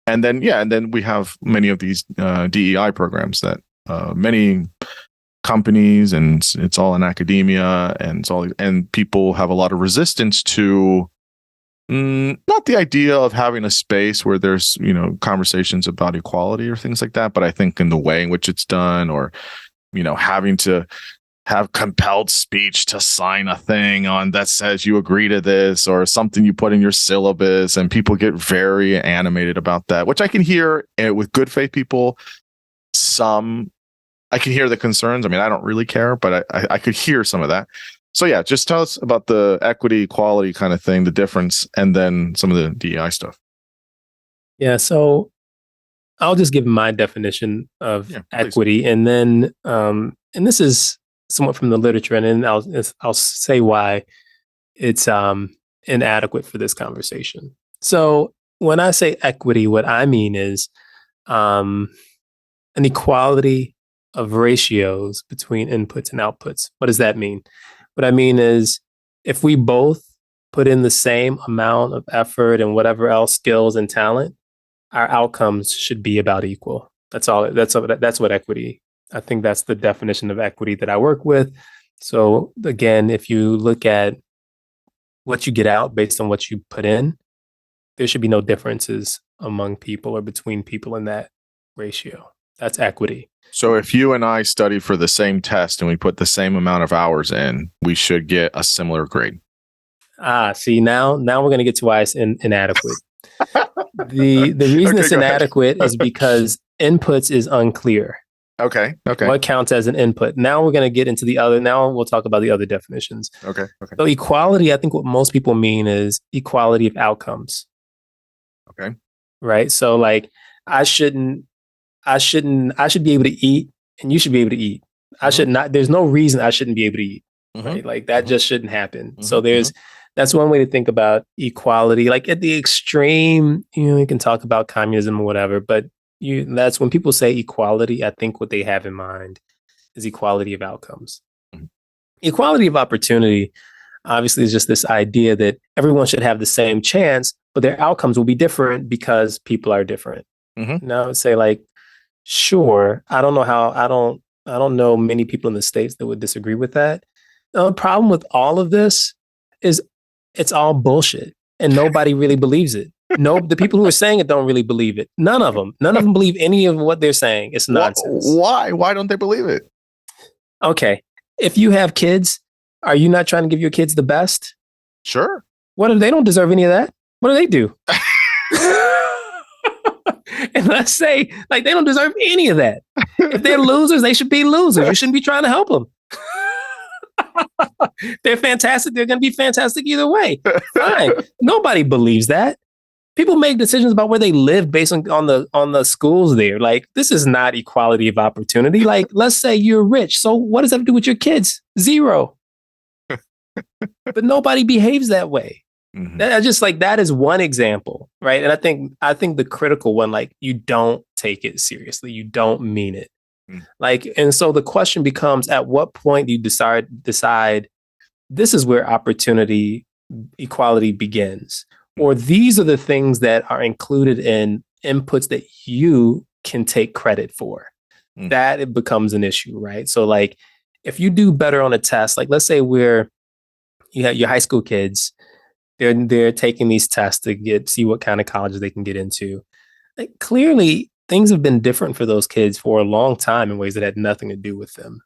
[SPEAKER 1] then we have many of these DEI programs that many companies, and it's all in academia, and people have a lot of resistance to not the idea of having a space where there's conversations about equality or things like that, but I think in the way in which it's done, or having to have compelled speech to sign a thing on that says you agree to this, or something you put in your syllabus, and people get very animated about that, which I can hear with good faith people. I can hear the concerns. I mean, I don't really care, but I could hear some of that. So yeah, just tell us about the equity, equality kind of thing, the difference, and then some of the DEI stuff. Yeah,
[SPEAKER 2] so I'll just give my definition of equity, and then and this is somewhat from the literature, and then I'll say why it's inadequate for this conversation. So when I say equity, what I mean is an equality of ratios between inputs and outputs. What does that mean? What I mean is, if we both put in the same amount of effort and whatever else, skills and talent, our outcomes should be about equal. That's all. That's what equity. I think that's the definition of equity that I work with. So again, if you look at what you get out based on what you put in, there should be no differences among people or between people in that ratio. That's equity.
[SPEAKER 1] So if you and I study for the same test and we put the same amount of hours in, we should get a similar grade.
[SPEAKER 2] See, now we're going to get to why it's inadequate. The reason it's inadequate is because inputs is unclear.
[SPEAKER 1] Okay.
[SPEAKER 2] What counts as an input? Now we're going to get into the other. Now we'll talk about the other definitions.
[SPEAKER 1] Okay.
[SPEAKER 2] So equality, I think what most people mean is equality of outcomes.
[SPEAKER 1] Okay.
[SPEAKER 2] Right. So like I should be able to eat and you should be able to eat. I should not, there's no reason I shouldn't be able to eat. Right. Like that just shouldn't happen. So that's one way to think about equality. Like at the extreme, you can talk about communism or whatever, but that's when people say equality, I think what they have in mind is equality of outcomes. Equality of opportunity, obviously, is just this idea that everyone should have the same chance, but their outcomes will be different because people are different. Now I would say like, sure, I don't know many people in the States that would disagree with that. The problem with all of this is it's all bullshit and nobody really believes it. No, the people who are saying it don't really believe it. None of them believe any of what they're saying. It's nonsense.
[SPEAKER 1] Why? Why don't they believe it?
[SPEAKER 2] Okay. If you have kids, are you not trying to give your kids the best?
[SPEAKER 1] Sure.
[SPEAKER 2] They don't deserve any of that. What do they do? And let's say like they don't deserve any of that. If they're losers, they should be losers. You shouldn't be trying to help them. They're fantastic. They're going to be fantastic either way. Fine. Nobody believes that. People make decisions about where they live based on the schools there. Like, this is not equality of opportunity. Like, let's say you're rich. So what does that have to do with your kids? Zero. But nobody behaves that way. That is one example, right? And I think the critical one, like, you don't take it seriously. You don't mean it. Like, and so the question becomes, at what point do you decide this is where equality begins? Or these are the things that are included in inputs that you can take credit for. That it becomes an issue, right? So like if you do better on a test, like let's say you have your high school kids, they're taking these tests to see what kind of colleges they can get into. Like, clearly things have been different for those kids for a long time in ways that had nothing to do with them.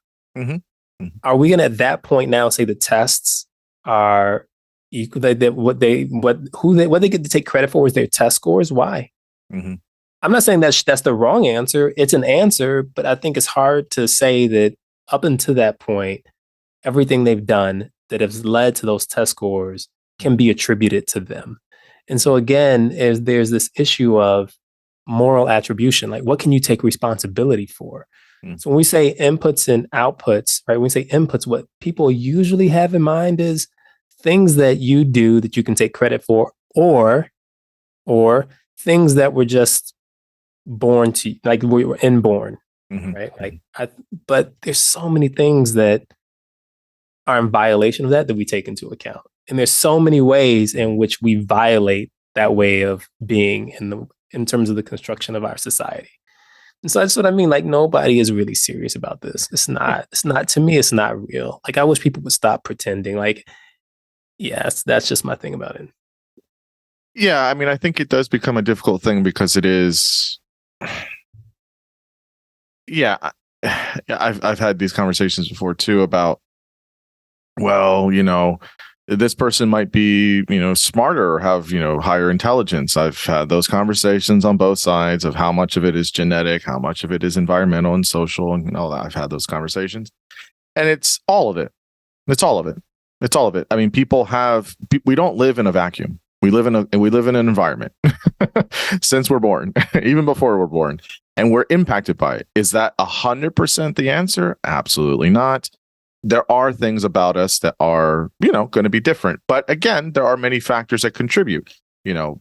[SPEAKER 2] Are we going to at that point now say the tests are equal, that what they get to take credit for is their test scores? Why? I'm not saying that's the wrong answer. It's an answer, but I think it's hard to say that up until that point, everything they've done that has led to those test scores can be attributed to them. And so again, there's this issue of moral attribution. Like, what can you take responsibility for? So when we say inputs and outputs, right? When we say inputs, what people usually have in mind is things that you do that you can take credit for, or things that were just born to, like we were inborn, right? Like, but there's so many things that are in violation of that we take into account, and there's so many ways in which we violate that way of being in terms of the construction of our society. And so that's what I mean. Like, nobody is really serious about this. It's not, to me, it's not real. Like, I wish people would stop pretending. Like, yes, that's just my thing about it.
[SPEAKER 1] Yeah, I mean, I think it does become a difficult thing because it is. Yeah, I've had these conversations before too about, well, this person might be, smarter or have, higher intelligence. I've had those conversations on both sides of how much of it is genetic, how much of it is environmental and social, and all that. I've had those conversations, and it's all of it. It's all of it. It's all of it. I mean, we don't live in a vacuum. We live in an environment since we're born, even before we're born, and we're impacted by it. Is that 100% the answer? Absolutely not. There are things about us that are, going to be different. But again, there are many factors that contribute. The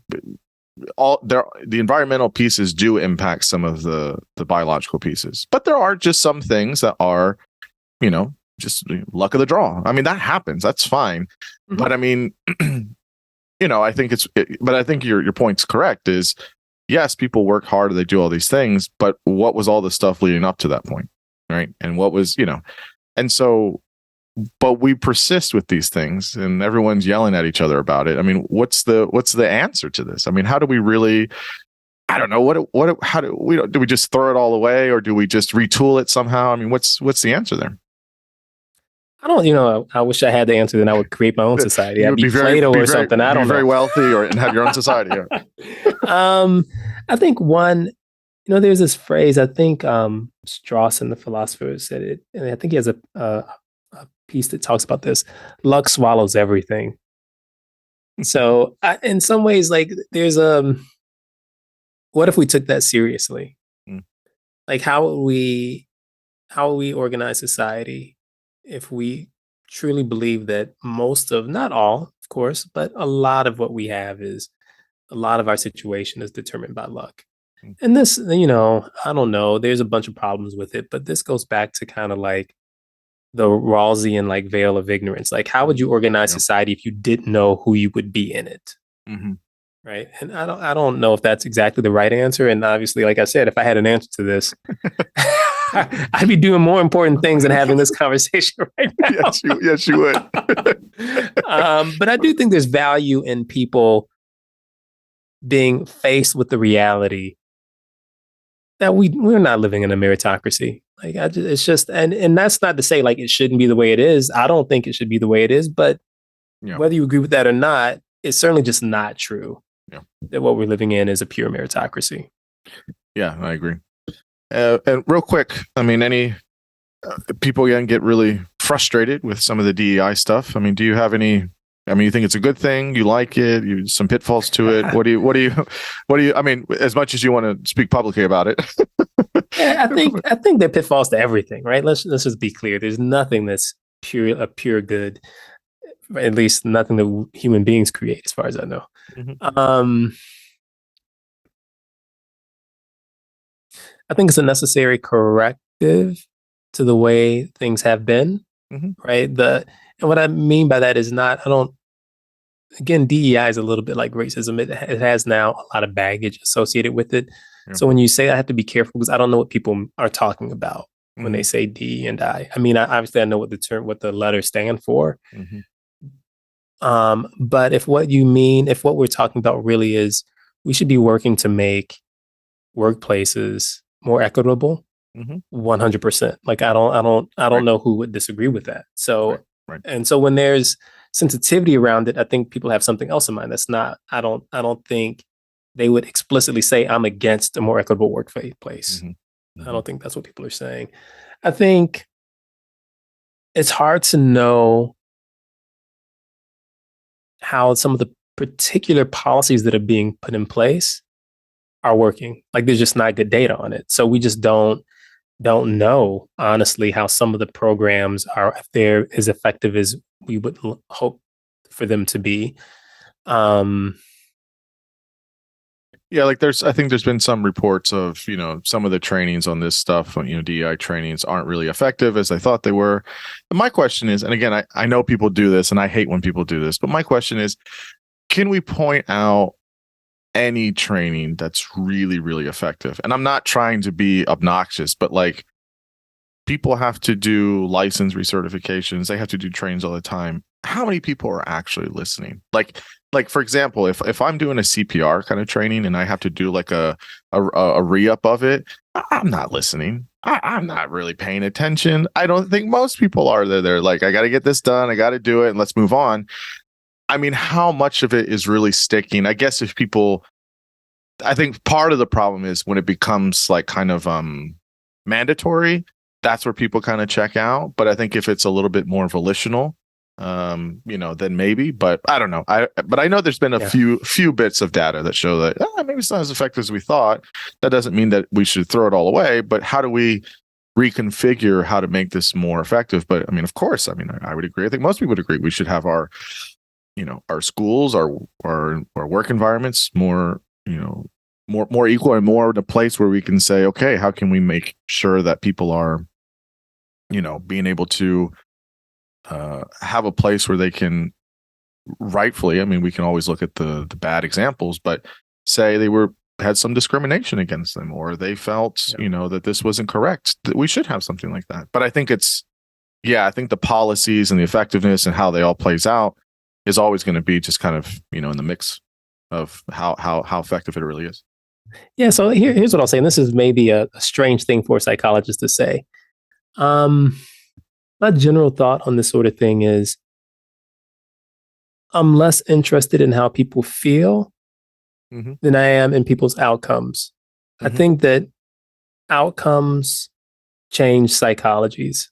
[SPEAKER 1] environmental pieces do impact some of the biological pieces. But there are just some things that are, just luck of the draw. I mean, that happens. That's fine. But I mean, I think but I think your point's correct is, yes, people work hard, they do all these things, but what was all the stuff leading up to that point? Right. And what was, and so, but we persist with these things and everyone's yelling at each other about it. I mean, what's the answer to this? I mean, how do we really, I don't know, do we just throw it all away, or do we just retool it somehow? I mean, what's the answer there?
[SPEAKER 2] I don't, I wish I had the answer, then I would create my own society. I'd be Plato or something. I don't know.
[SPEAKER 1] Be very wealthy and have your own society.
[SPEAKER 2] I think one, There's this phrase, I think Strawson, the philosopher, said it, and I think he has a piece that talks about this. Luck swallows everything. So in some ways, like there's what if we took that seriously?
[SPEAKER 1] Mm.
[SPEAKER 2] Like how would we organize society if we truly believe that most of, not all, of course, but a lot of what we have is a lot of our situation is determined by luck.
[SPEAKER 1] Mm.
[SPEAKER 2] And this, I don't know, there's a bunch of problems with it, but this goes back to kind of like the Rawlsian like veil of ignorance. Like, how would you organize
[SPEAKER 1] Yeah.
[SPEAKER 2] society if you didn't know who you would be in it?
[SPEAKER 1] Mm-hmm.
[SPEAKER 2] Right. And I don't know if that's exactly the right answer. And obviously, like I said, if I had an answer to this, I'd be doing more important things than having this conversation right now.
[SPEAKER 1] Yes, you would.
[SPEAKER 2] But I do think there's value in people being faced with the reality that we're not living in a meritocracy. Like it's just, and that's not to say like it shouldn't be the way it is. I don't think it should be the way it is, but whether you agree with that or not, it's certainly just not true.
[SPEAKER 1] Yeah.
[SPEAKER 2] That what we're living in is a pure meritocracy.
[SPEAKER 1] Yeah, I agree. And real quick, I mean, any people again get really frustrated with some of the DEI stuff. I mean, do you have any? I mean, you think it's a good thing? You like it? Some pitfalls to it? What do you? I mean, as much as you want to speak publicly about it.
[SPEAKER 2] Yeah, I think there are pitfalls to everything, right? Let's just be clear. There's nothing that's pure good. At least nothing that human beings create, as far as I know. Mm-hmm. I think it's a necessary corrective to the way things have been, right? And what I mean by that is again, DEI is a little bit like racism. It has now a lot of baggage associated with it. Yeah. So when you say, I have to be careful because I don't know what people are talking about when they say D and I. I mean, obviously I know what the letters stand for. But if what we're talking about really is we should be working to make workplaces more equitable, 100%. Like I don't know who would disagree with that. So, right. And so when there's sensitivity around it, I think people have something else in mind. That's not, I don't think they would explicitly say I'm against a more equitable workplace. I don't think that's what people are saying. I think it's hard to know how some of the particular policies that are being put in place are working. Like there's just not good data on it. So we just don't know, honestly, how some of the programs are, if they're as effective as we would hope for them to be.
[SPEAKER 1] Yeah, like I think there's been some reports of, some of the trainings on this stuff, DEI trainings aren't really effective as I thought they were. And my question is, and again, I know people do this and I hate when people do this, but my question is, can we point out any training that's really, really effective? And I'm not trying to be obnoxious, but like people have to do license recertifications. They have to do trainings all the time. How many people are actually listening? Like for example, if I'm doing a CPR kind of training and I have to do like a re-up of it, I'm not listening. I'm not really paying attention. I don't think most people are. They're like, I got to get this done. I got to do it and let's move on. I mean, how much of it is really sticking? I guess I think part of the problem is when it becomes like kind of mandatory, that's where people kind of check out. But I think if it's a little bit more volitional, then maybe, but I don't know. But I know there's been a few bits of data that show that maybe it's not as effective as we thought. That doesn't mean that we should throw it all away, but how do we reconfigure how to make this more effective? But I mean, of course, I would agree. I think most people would agree we should have our schools, our work environments more equal and more in a place where we can say, okay, how can we make sure that people are, being able to have a place where they can rightfully, we can always look at the bad examples, but say they had some discrimination against them, or they felt, that this wasn't correct, that we should have something like that. But I think I think the policies and the effectiveness and how they all plays out is always going to be just kind of, in the mix of how effective it really is.
[SPEAKER 2] Yeah. So here's what I'll say. And this is maybe a strange thing for a psychologist to say. My general thought on this sort of thing is I'm less interested in how people feel than I am in people's outcomes. I think that outcomes change psychologies.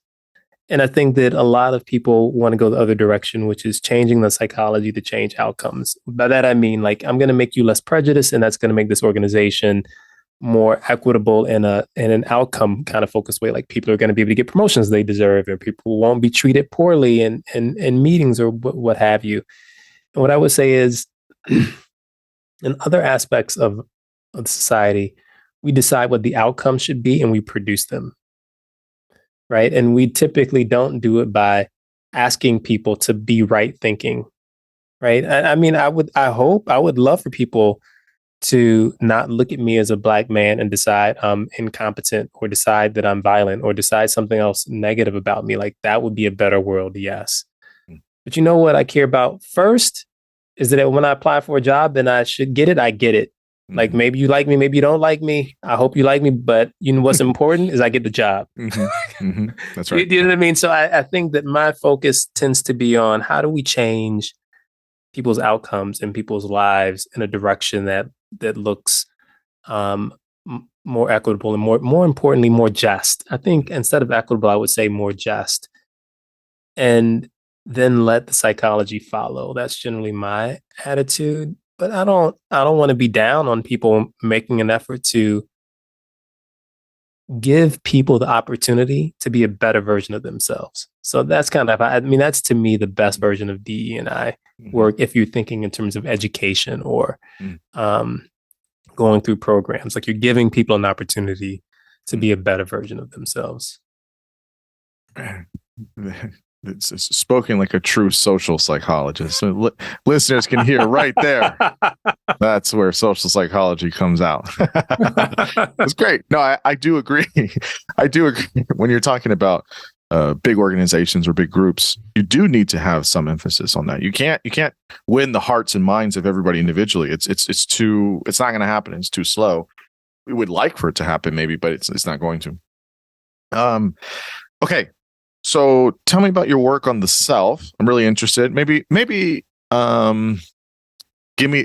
[SPEAKER 2] And I think that a lot of people want to go the other direction, which is changing the psychology to change outcomes. By that, I mean, like, I'm going to make you less prejudiced, and that's going to make this organization more equitable in an outcome kind of focused way. Like, people are going to be able to get promotions they deserve, or people won't be treated poorly in meetings or what have you. And what I would say is, in other aspects of society, we decide what the outcomes should be and we produce them, right? And we typically don't do it by asking people to be right thinking, right? I mean, I would love for people to not look at me as a Black man and decide I'm incompetent, or decide that I'm violent, or decide something else negative about me. Like, that would be a better world, yes. But you know what I care about first is that when I apply for a job and I should get it, I get it. Like, maybe you like me, maybe you don't like me. I hope you like me, but you know what's important is I get the job.
[SPEAKER 1] That's right.
[SPEAKER 2] You know what I mean? So I think that my focus tends to be on how do we change people's outcomes and people's lives in a direction that looks more equitable and more importantly, more just. I think instead of equitable, I would say more just. And then let the psychology follow. That's generally my attitude. But I don't want to be down on people making an effort to give people the opportunity to be a better version of themselves. So that's kind of, I mean, that's to me the best version of DE&I work, if you're thinking in terms of education or going through programs. Like, you're giving people an opportunity to be a better version of themselves.
[SPEAKER 1] It's spoken like a true social psychologist. So listeners can hear right there. That's where social psychology comes out. It's great. No, I do agree. I do agree. When you're talking about big organizations or big groups, you do need to have some emphasis on that. You can't win the hearts and minds of everybody individually. It's not going to happen. It's too slow. We would like for it to happen, maybe, but it's not going to. Okay. So tell me about your work on the self. I'm really interested. Maybe give me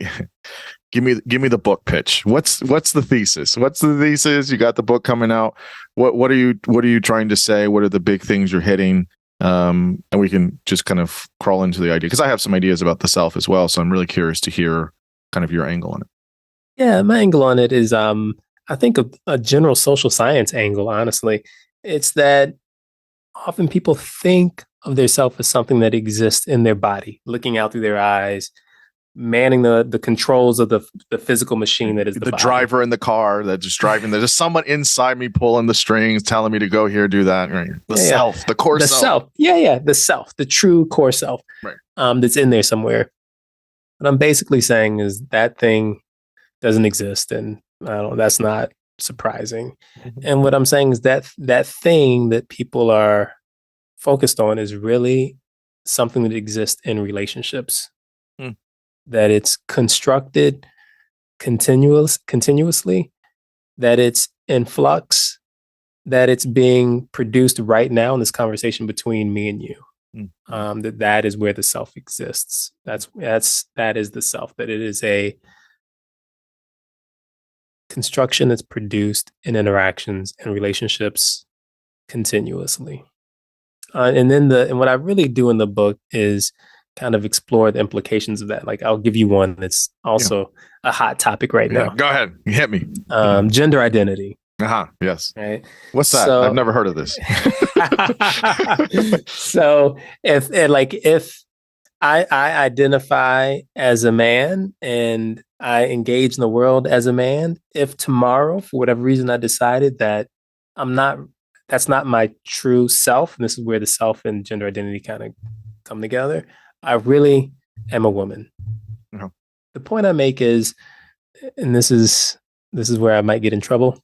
[SPEAKER 1] the book pitch. What's the thesis? What's the thesis? You got the book coming out. What are you trying to say? What are the big things you're hitting? And we can just kind of crawl into the idea, because I have some ideas about the self as well. So I'm really curious to hear kind of your angle on it.
[SPEAKER 2] Yeah, my angle on it is I think a general social science angle, honestly. It's that often people think of their self as something that exists in their body, looking out through their eyes, manning the controls of the physical machine that is the body.
[SPEAKER 1] Driver in the car that's just driving. There's somebone inside me pulling the strings, telling me to go here, do that. Right? The self, the core self.
[SPEAKER 2] The self, the true core self,
[SPEAKER 1] right?
[SPEAKER 2] That's in there somewhere. What I'm basically saying is that thing doesn't exist, and that's not surprising. And what I'm saying is that thing that people are focused on is really something that exists in relationships, that it's constructed continuously, that it's in flux, that it's being produced right now in this conversation between me and you. That is where the self exists. That is the self, that it is a construction that's produced in interactions and relationships continuously. And what I really do in the book is kind of explore the implications of that. Like, I'll give you one that's also a hot topic right now.
[SPEAKER 1] Go ahead. Hit me.
[SPEAKER 2] Gender identity.
[SPEAKER 1] Yes.
[SPEAKER 2] Right.
[SPEAKER 1] What's that? I've never heard of this.
[SPEAKER 2] So if I identify as a man and I engage in the world as a man, if tomorrow, for whatever reason, I decided that that's not my true self, and this is where the self and gender identity kind of come together, I really am a woman. The point I make is, and this is where I might get in trouble,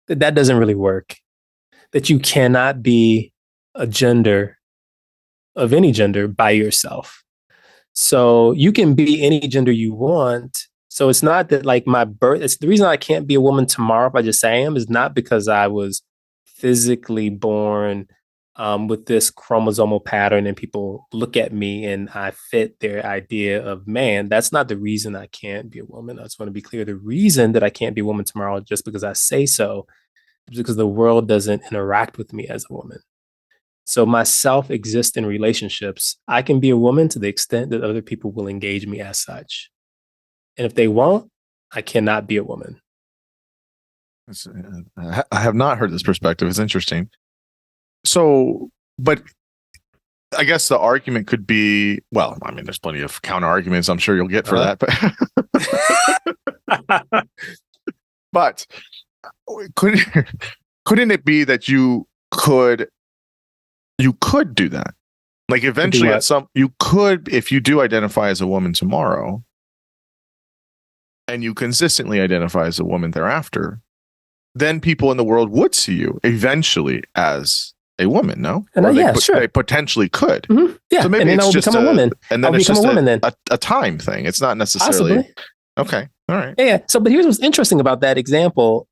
[SPEAKER 2] that doesn't really work. That you cannot be a gender of any gender by yourself. So you can be any gender you want. So it's not that like my birth, it's the reason I can't be a woman tomorrow if I just say I am, is not because I was physically born with this chromosomal pattern and people look at me and I fit their idea of man, that's not the reason I can't be a woman. I just want to be clear. The reason that I can't be a woman tomorrow just because I say so is because the world doesn't interact with me as a woman. So myself exists in relationships. I can be a woman to the extent that other people will engage me as such. And if they won't, I cannot be a woman.
[SPEAKER 1] I have not heard this perspective. It's interesting. So, but I guess the argument could be, well, I mean, there's plenty of counter arguments I'm sure you'll get for that, but couldn't it be that you could do that? Like eventually you could, if you do identify as a woman tomorrow and you consistently identify as a woman thereafter, then people in the world would see you eventually as a woman, no?
[SPEAKER 2] And sure.
[SPEAKER 1] They potentially could.
[SPEAKER 2] Mm-hmm. Yeah,
[SPEAKER 1] so maybe
[SPEAKER 2] and then I'll become a woman.
[SPEAKER 1] And then it's just a time thing. It's not necessarily.
[SPEAKER 2] Possibly.
[SPEAKER 1] Okay. All right.
[SPEAKER 2] Yeah. So, but here's what's interesting about that example.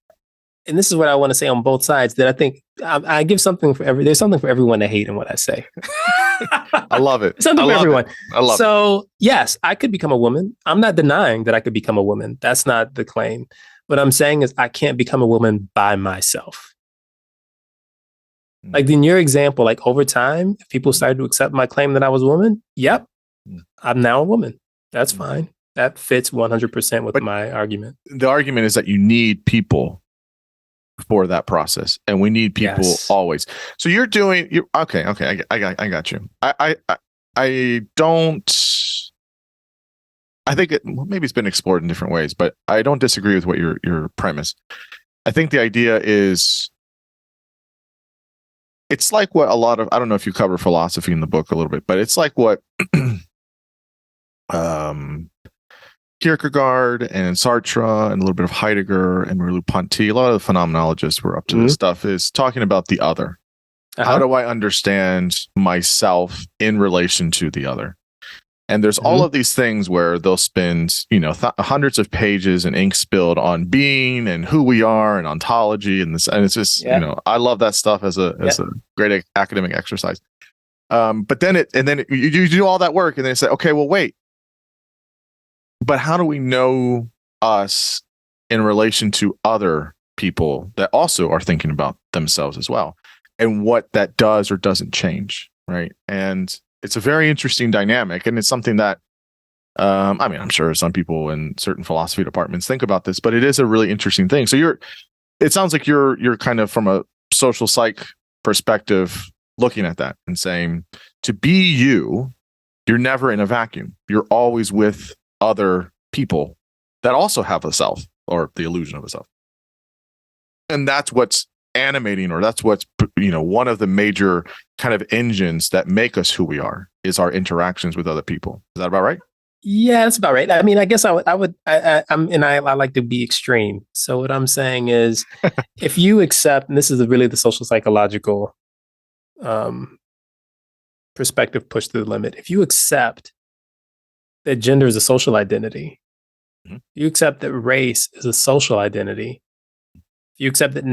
[SPEAKER 2] And this is what I want to say on both sides, that I think I give something for there's something for everyone to hate in what I say.
[SPEAKER 1] I love it.
[SPEAKER 2] Something for everyone.
[SPEAKER 1] I love it.
[SPEAKER 2] So yes, I could become a woman. I'm not denying that I could become a woman. That's not the claim. What I'm saying is I can't become a woman by myself. Like in your example, like over time, if people started to accept my claim that I was a woman, yep, I'm now a woman. That's fine. That fits 100% with my argument.
[SPEAKER 1] The argument is that you need people for that process, and we need people always. So you're okay. I got you. I don't. I think maybe it's been explored in different ways, but I don't disagree with what your premise. I think the idea is, it's like what a lot of, I don't know if you cover philosophy in the book a little bit, but it's like what Kierkegaard and Sartre and a little bit of Heidegger and Merleau-Ponty, a lot of the phenomenologists were up to this stuff, is talking about the other. How do I understand myself in relation to the other? And there's all of these things where they'll spend, hundreds of pages and ink spilled on being and who we are and ontology and this, and it's just, I love that stuff as a great academic exercise. But then you do all that work and then you say, okay, well, wait, but how do we know us in relation to other people that also are thinking about themselves as well, and what that does or doesn't change, right? And it's a very interesting dynamic, and it's something that, I'm sure some people in certain philosophy departments think about this, but it is a really interesting thing. So it sounds like you're kind of from a social psych perspective looking at that and saying, to be you're never in a vacuum. You're always with other people that also have a self, or the illusion of a self. And that's what's animating, or that's what's, one of the major kind of engines that make us who we are, is our interactions with other people. Is that about right?
[SPEAKER 2] Yeah, that's about right. I mean, I guess I like to be extreme. So what I'm saying is, if you accept, and this is really the social psychological perspective pushed to the limit, if you accept that gender is a social identity, you accept that race is a social identity, you accept that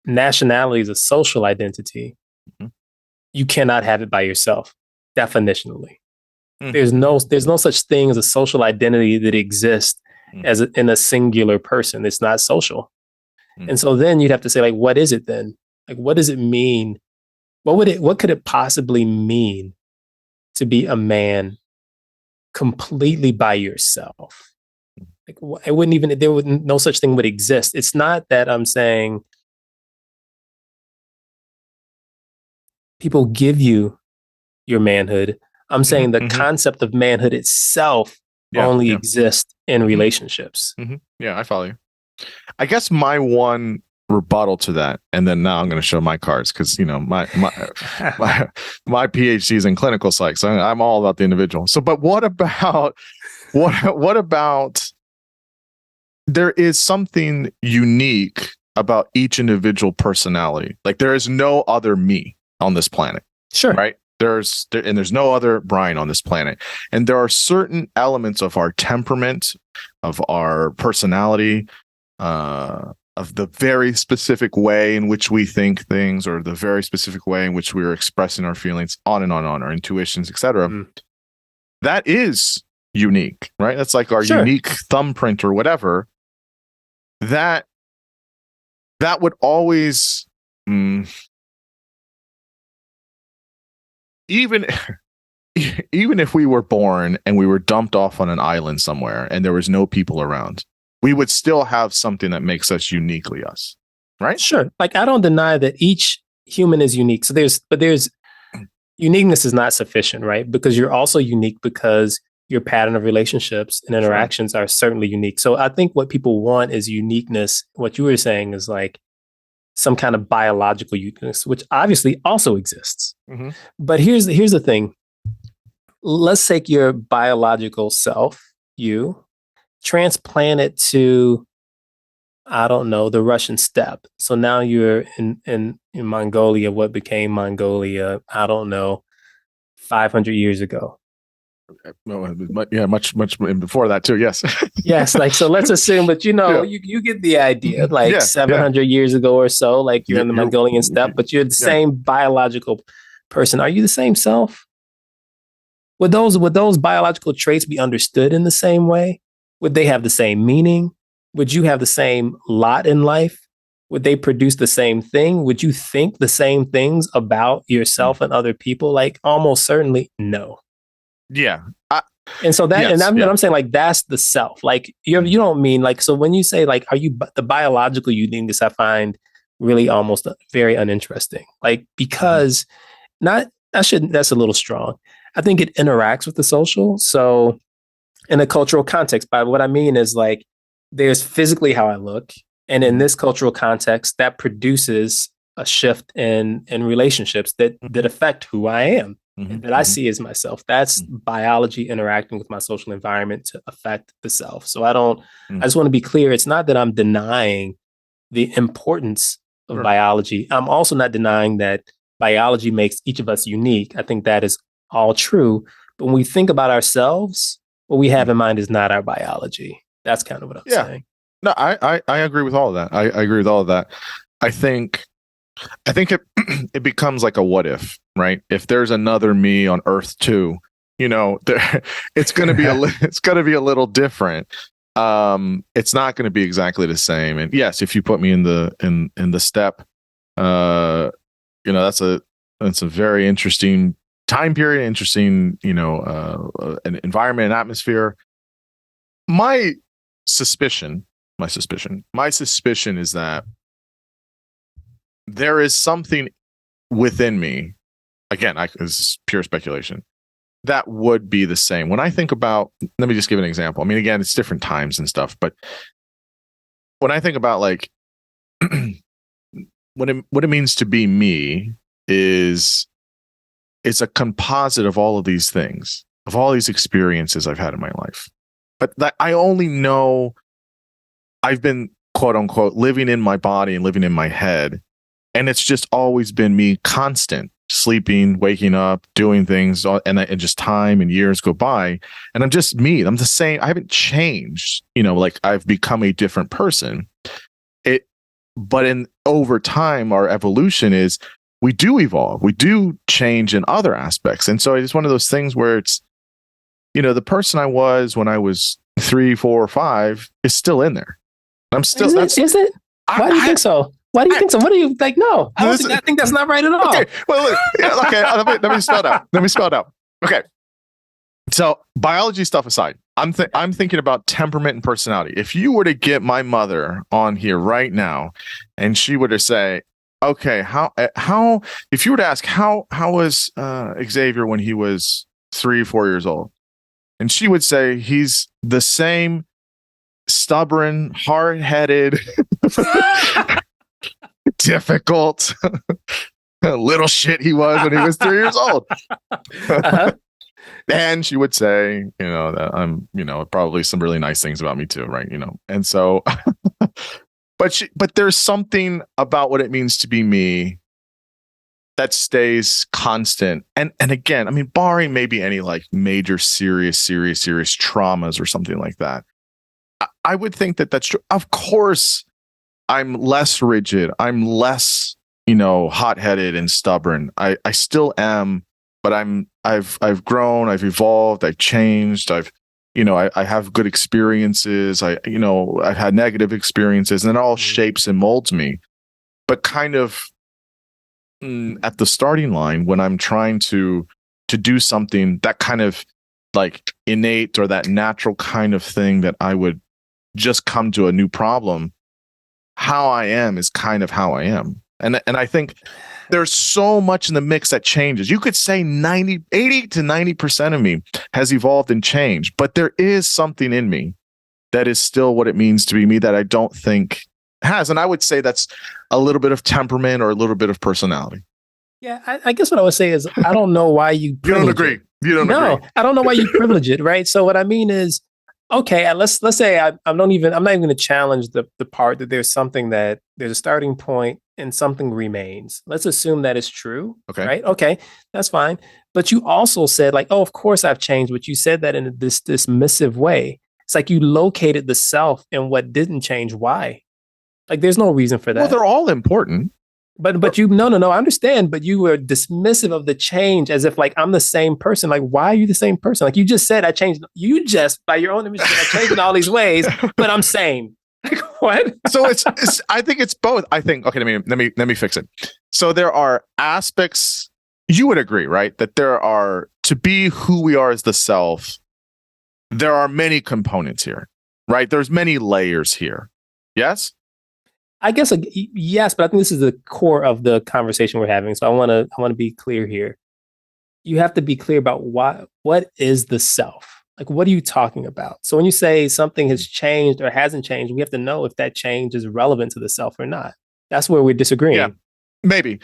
[SPEAKER 2] nationality is a social identity, you cannot have it by yourself, definitionally. There's no such thing as a social identity that exists in a singular person. It's not social. And so then you'd have to say, like, what is it then? Like, what does it mean? What could it possibly mean to be a man completely by yourself? Like, no such thing would exist. It's not that I'm saying people give you your manhood. I'm saying the concept of manhood itself only exists in relationships.
[SPEAKER 1] Yeah, I follow you. I guess my one rebuttal to that, and then now I'm going to show my cards, because my PhD is in clinical psych, so I'm all about the individual. So, but what about there is something unique about each individual personality. Like, there is no other me on this planet.
[SPEAKER 2] Sure.
[SPEAKER 1] Right? There's no other Brian on this planet. And there are certain elements of our temperament, of our personality, of of the very specific way in which we think things, or the very specific way in which we are expressing our feelings, on and on, our intuitions, etc. That is unique, right? That's like our unique thumbprint or whatever. That would always, even if we were born and we were dumped off on an island somewhere and there was no people around, we would still have something that makes us uniquely us, right?
[SPEAKER 2] Sure. Like, I don't deny that each human is unique. So there's uniqueness is not sufficient, right? Because you're also unique because your pattern of relationships and interactions are certainly unique. So I think what people want is uniqueness. What you were saying is like some kind of biological uniqueness, which obviously also exists. But here's the thing. Let's take your biological self, you, transplant it to, I don't know, the Russian steppe. So now you're in Mongolia, what became Mongolia, I don't know, 500 years ago.
[SPEAKER 1] Yeah, much before that too. Yes.
[SPEAKER 2] Yes. Like, so let's assume, but you get the idea. Like 700 years ago or so, like you're in the Mongolian steppe, but you're the same biological person. Are you the same self? Would those biological traits be understood in the same way? Would they have the same meaning? Would you have the same lot in life? Would they produce the same thing? Would you think the same things about yourself and other people? Like, almost certainly no.
[SPEAKER 1] Yeah.
[SPEAKER 2] And so that, I'm saying, like, that's the self. Like, you don't mean, like, so when you say, like, are you the biological uniqueness, I find really almost very uninteresting. Like, because that's a little strong. I think it interacts with the social. So in a cultural context, by what I mean is, like, there's physically how I look. And in this cultural context, that produces a shift in relationships that affect who I am, that I see as myself. That's biology interacting with my social environment to affect the self. So I just want to be clear. It's not that I'm denying the importance of biology. I'm also not denying that biology makes each of us unique. I think that is all true. But when we think about ourselves, what we have in mind is not our biology. That's kind of what I'm saying.
[SPEAKER 1] No, I agree with all of that. I agree with all of that. I think it becomes like a what if, right? If there's another me on Earth too, it's going to be a little different. It's not going to be exactly the same. And yes, if you put me in the steppe, that's a very interesting time period, interesting, an environment and atmosphere. My suspicion is that there is something within me, again, this is pure speculation, that would be the same. When I think about, let me just give an example. I mean, again, it's different times and stuff, but when I think about, like, what it means to be me is, it's a composite of all of these things, of all these experiences I've had in my life. But that I only know I've been, quote unquote, living in my body and living in my head. And it's just always been me, constant, sleeping, waking up, doing things, and just time and years go by. And I'm just me. I'm the same. I haven't changed, like, I've become a different person. But over time, our evolution is, we do evolve. We do change in other aspects. And so it's one of those things where it's, the person I was when I was 3, 4, or 5 is still in there. I'm still.
[SPEAKER 2] Is it? Why do you think so? Why do you think so? What do you like? No, I think that's not right at all.
[SPEAKER 1] Okay. Well, okay. Let me spell it out. Okay. So, biology stuff aside, I'm thinking about temperament and personality. If you were to get my mother on here right now, and she were to say, okay, how if you were to ask how was Xavier when he was 3, 4 years old, and she would say he's the same stubborn, hard-headed, difficult little shit he was when he was 3 years old. And she would say, that I'm, probably some really nice things about me too, right? And so, but there's something about what it means to be me that stays constant. And again, I mean, barring maybe any, like, major serious traumas or something like that, I would think that that's true. Of course, I'm less rigid. I'm less, hot-headed and stubborn. I still am, but I've grown, I've evolved, I've changed, I have good experiences. I've had negative experiences, and it all shapes and molds me. But kind of at the starting line, when I'm trying to do something that kind of like innate or that natural kind of thing that I would just come to a new problem, how I am is kind of how I am. And I think there's so much in the mix that changes. You could say 80 to 90% of me has evolved and changed, but there is something in me that is still what it means to be me that I don't think has. And I would say that's a little bit of temperament or a little bit of personality.
[SPEAKER 2] Yeah, I guess what I would say is I don't know why you
[SPEAKER 1] don't agree. You don't agree.
[SPEAKER 2] No, I don't know why you privilege it, right? So what I mean is, okay, let's say I'm not even going to challenge the part that there's a starting point and something remains. Let's assume that is true.
[SPEAKER 1] Okay.
[SPEAKER 2] Right? Okay, that's fine. But you also said like, oh, of course I've changed, but you said that in this dismissive way. It's like you located the self in what didn't change. Why? Like there's no reason for that.
[SPEAKER 1] Well, they're all important.
[SPEAKER 2] But you no, I understand, but you were dismissive of the change as if like I'm the same person. Like, why are you the same person? Like you just said I changed. You just by your own image said I changed in all these ways, but I'm sane. Like what?
[SPEAKER 1] So it's I think it's both. I think okay, let me fix it. So there are aspects you would agree, right? That there are to be who we are as the self, there are many components here, right? There's many layers here. Yes?
[SPEAKER 2] I guess yes, but I think this is the core of the conversation we're having. So I want to be clear here. You have to be clear about what is the self? Like, what are you talking about? So when you say something has changed or hasn't changed, we have to know if that change is relevant to the self or not. That's where we're disagreeing.
[SPEAKER 1] Yeah, maybe.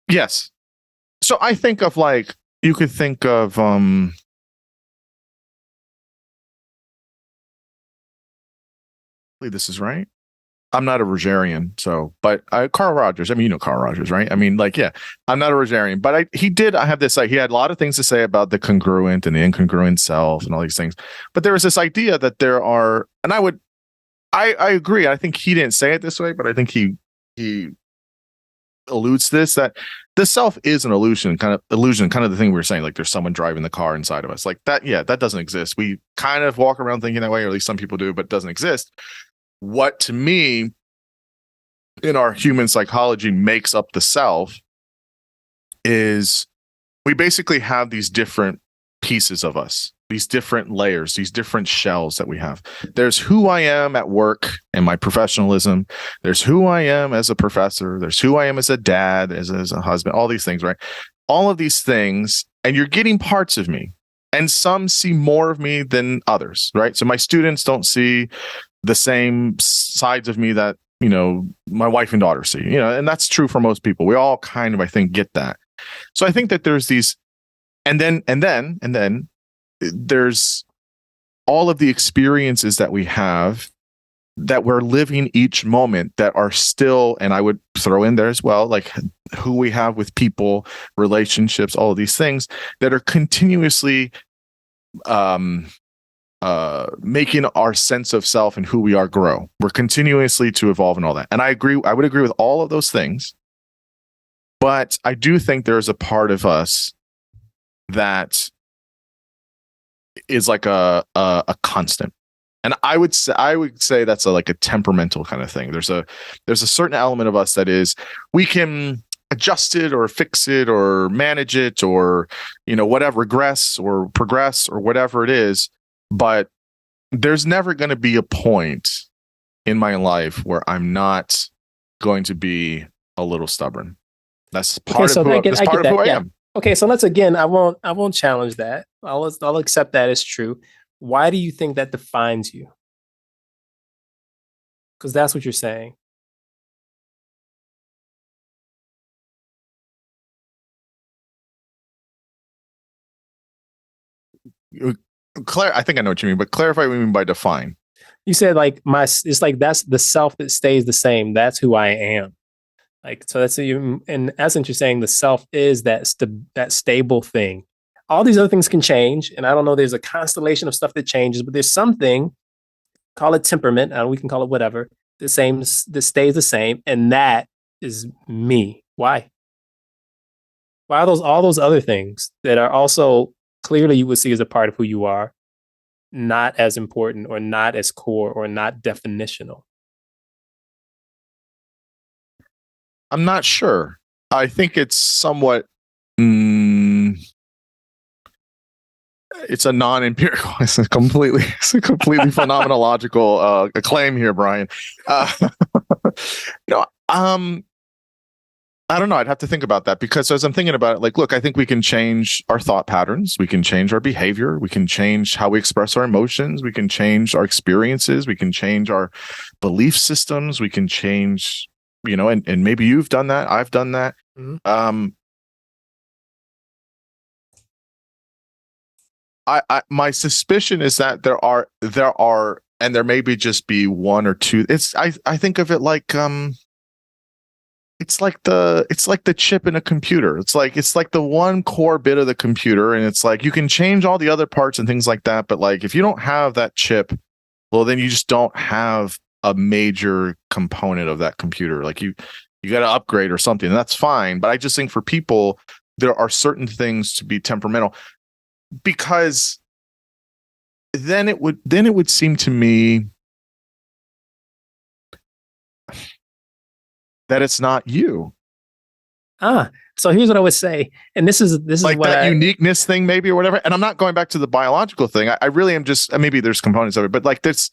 [SPEAKER 1] Yes. So I think of like, you could think of, this is right. I'm not a Rogerian, but Carl Rogers. I mean, you know Carl Rogers, right? I mean, like, yeah, I'm not a Rogerian, but I have this, like, he had a lot of things to say about the congruent and the incongruent self and all these things. But there was this idea that there are, and I agree. I think he didn't say it this way, but I think he alludes to this, that the self is an illusion, kind of the thing we were saying, like there's someone driving the car inside of us, like that. Yeah, that doesn't exist. We kind of walk around thinking that way, or at least some people do, but it doesn't exist. What to me in our human psychology makes up the self is we basically have these different pieces of us, these different layers, these different shells that we have. There's who I am at work and my professionalism. There's who I am as a professor. There's who I am as a dad, as a husband, all these things, right? All of these things, and you're getting parts of me. And some see more of me than others, right? So my students don't see the same sides of me that, my wife and daughter see, and that's true for most people. We all kind of, I think, get that. So I think that there's these, and then there's all of the experiences that we have that we're living each moment that are still, and I would throw in there as well, like who we have with people, relationships, all of these things that are continuously making our sense of self and who we are grow. We're continuously to evolve and all that. And I would agree with all of those things. But I do think there's a part of us that is like a constant. And I would say that's like a temperamental kind of thing. There's a certain element of us that is, we can adjust it or fix it or manage it or, whatever, regress or progress or whatever it is. But there's never going to be a point in my life where I'm not going to be a little stubborn. That's part of who I am.
[SPEAKER 2] Okay, so I won't challenge that. I'll accept that as true. Why do you think that defines you? Because that's what you're saying.
[SPEAKER 1] I think I know what you mean, but clarify what you mean by define.
[SPEAKER 2] You said like it's like that's the self that stays the same. That's who I am. Like, so that's in essence, you're saying the self is that stable thing. All these other things can change. And I don't know, there's a constellation of stuff that changes, but there's something, call it temperament, we can call it whatever, The same, this stays the same, and that is me. Why? Why are those all those other things that are also clearly you would see as a part of who you are not as important or not as core or not definitional?
[SPEAKER 1] I'm not sure. I think it's somewhat. Mm, it's a non-empirical. It's a completely phenomenological claim here, Brian. No, I don't know. I'd have to think about that because as I'm thinking about it, like, look, I think we can change our thought patterns. We can change our behavior. We can change how we express our emotions. We can change our experiences. We can change our belief systems. We can change, and maybe you've done that. I've done that. Mm-hmm. My suspicion is that there are, and there maybe just be one or two. I think of it like, it's like the chip in a computer. It's like the one core bit of the computer, and it's like you can change all the other parts and things like that. But like if you don't have that chip, well, then you just don't have a major component of that computer. Like you got to upgrade or something, and that's fine. But I just think for people, there are certain things to be temperamental, because then it would seem to me that it's not you.
[SPEAKER 2] So here's what I would say, and this is
[SPEAKER 1] like
[SPEAKER 2] what
[SPEAKER 1] that uniqueness thing, maybe, or whatever. And I'm not going back to the biological thing. I really am just, maybe there's components of it, but like this,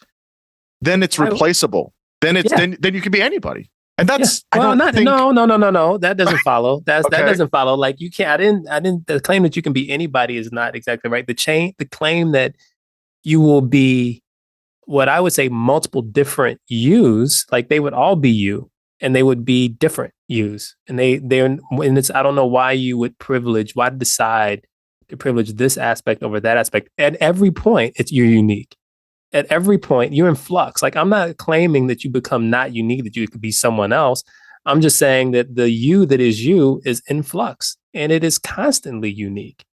[SPEAKER 1] then it's replaceable. Then it's then you can be anybody, and that's
[SPEAKER 2] no. That doesn't follow. That doesn't follow. Like you can't. I didn't. The claim that you can be anybody is not exactly right. The claim that you will be what I would say multiple different yous, like they would all be you. And they would be different yous, and it's, I don't know why you would decide to privilege this aspect over that aspect. At every point, you're unique. At every point, you're in flux. Like I'm not claiming that you become not unique, that you could be someone else. I'm just saying that the you that is you is in flux, and it is constantly unique.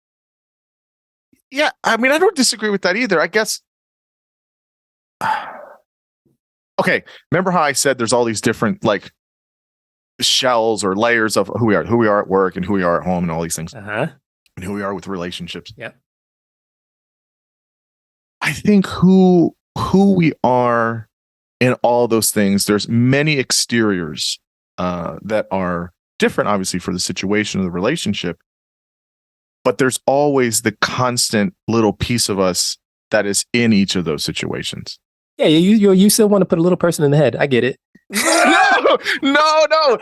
[SPEAKER 1] Yeah, I mean, I don't disagree with that either. I guess. Okay, remember how I said there's all these different like shells or layers of who we are at work and who we are at home and all these things, and who we are with relationships.
[SPEAKER 2] Yeah,
[SPEAKER 1] I think who we are in all those things. There's many exteriors that are different, obviously, for the situation of the relationship, but there's always the constant little piece of us that is in each of those situations.
[SPEAKER 2] Yeah, you still want to put a little person in the head. I get it.
[SPEAKER 1] No. No.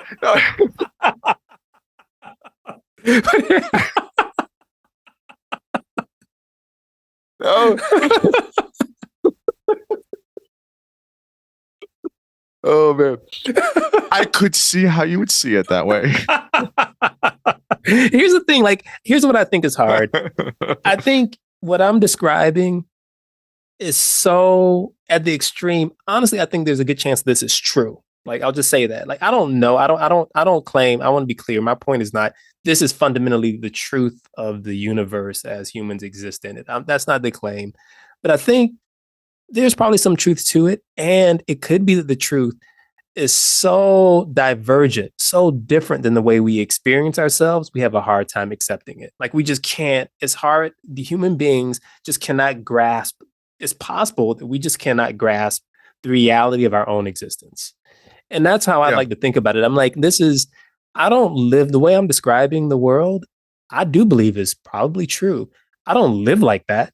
[SPEAKER 1] Oh man, I could see how you would see it that way.
[SPEAKER 2] Here's the thing. Like, here's what I think is hard. I think what I'm describing is so at the extreme. Honestly, I think there's a good chance this is true. Like, I'll just say that. Like, I don't know. I don't claim. I want to be clear. My point is not this is fundamentally the truth of the universe as humans exist in it. That's not the claim. But I think there's probably some truth to it. And it could be that the truth is so divergent, so different than the way we experience ourselves. We have a hard time accepting it. Like, we just can't. It's hard. The human beings just cannot grasp. It's possible that we just cannot grasp the reality of our own existence. And that's how I like to think about it. I'm like, I don't live the way I'm describing the world. I do believe is probably true. I don't live like that.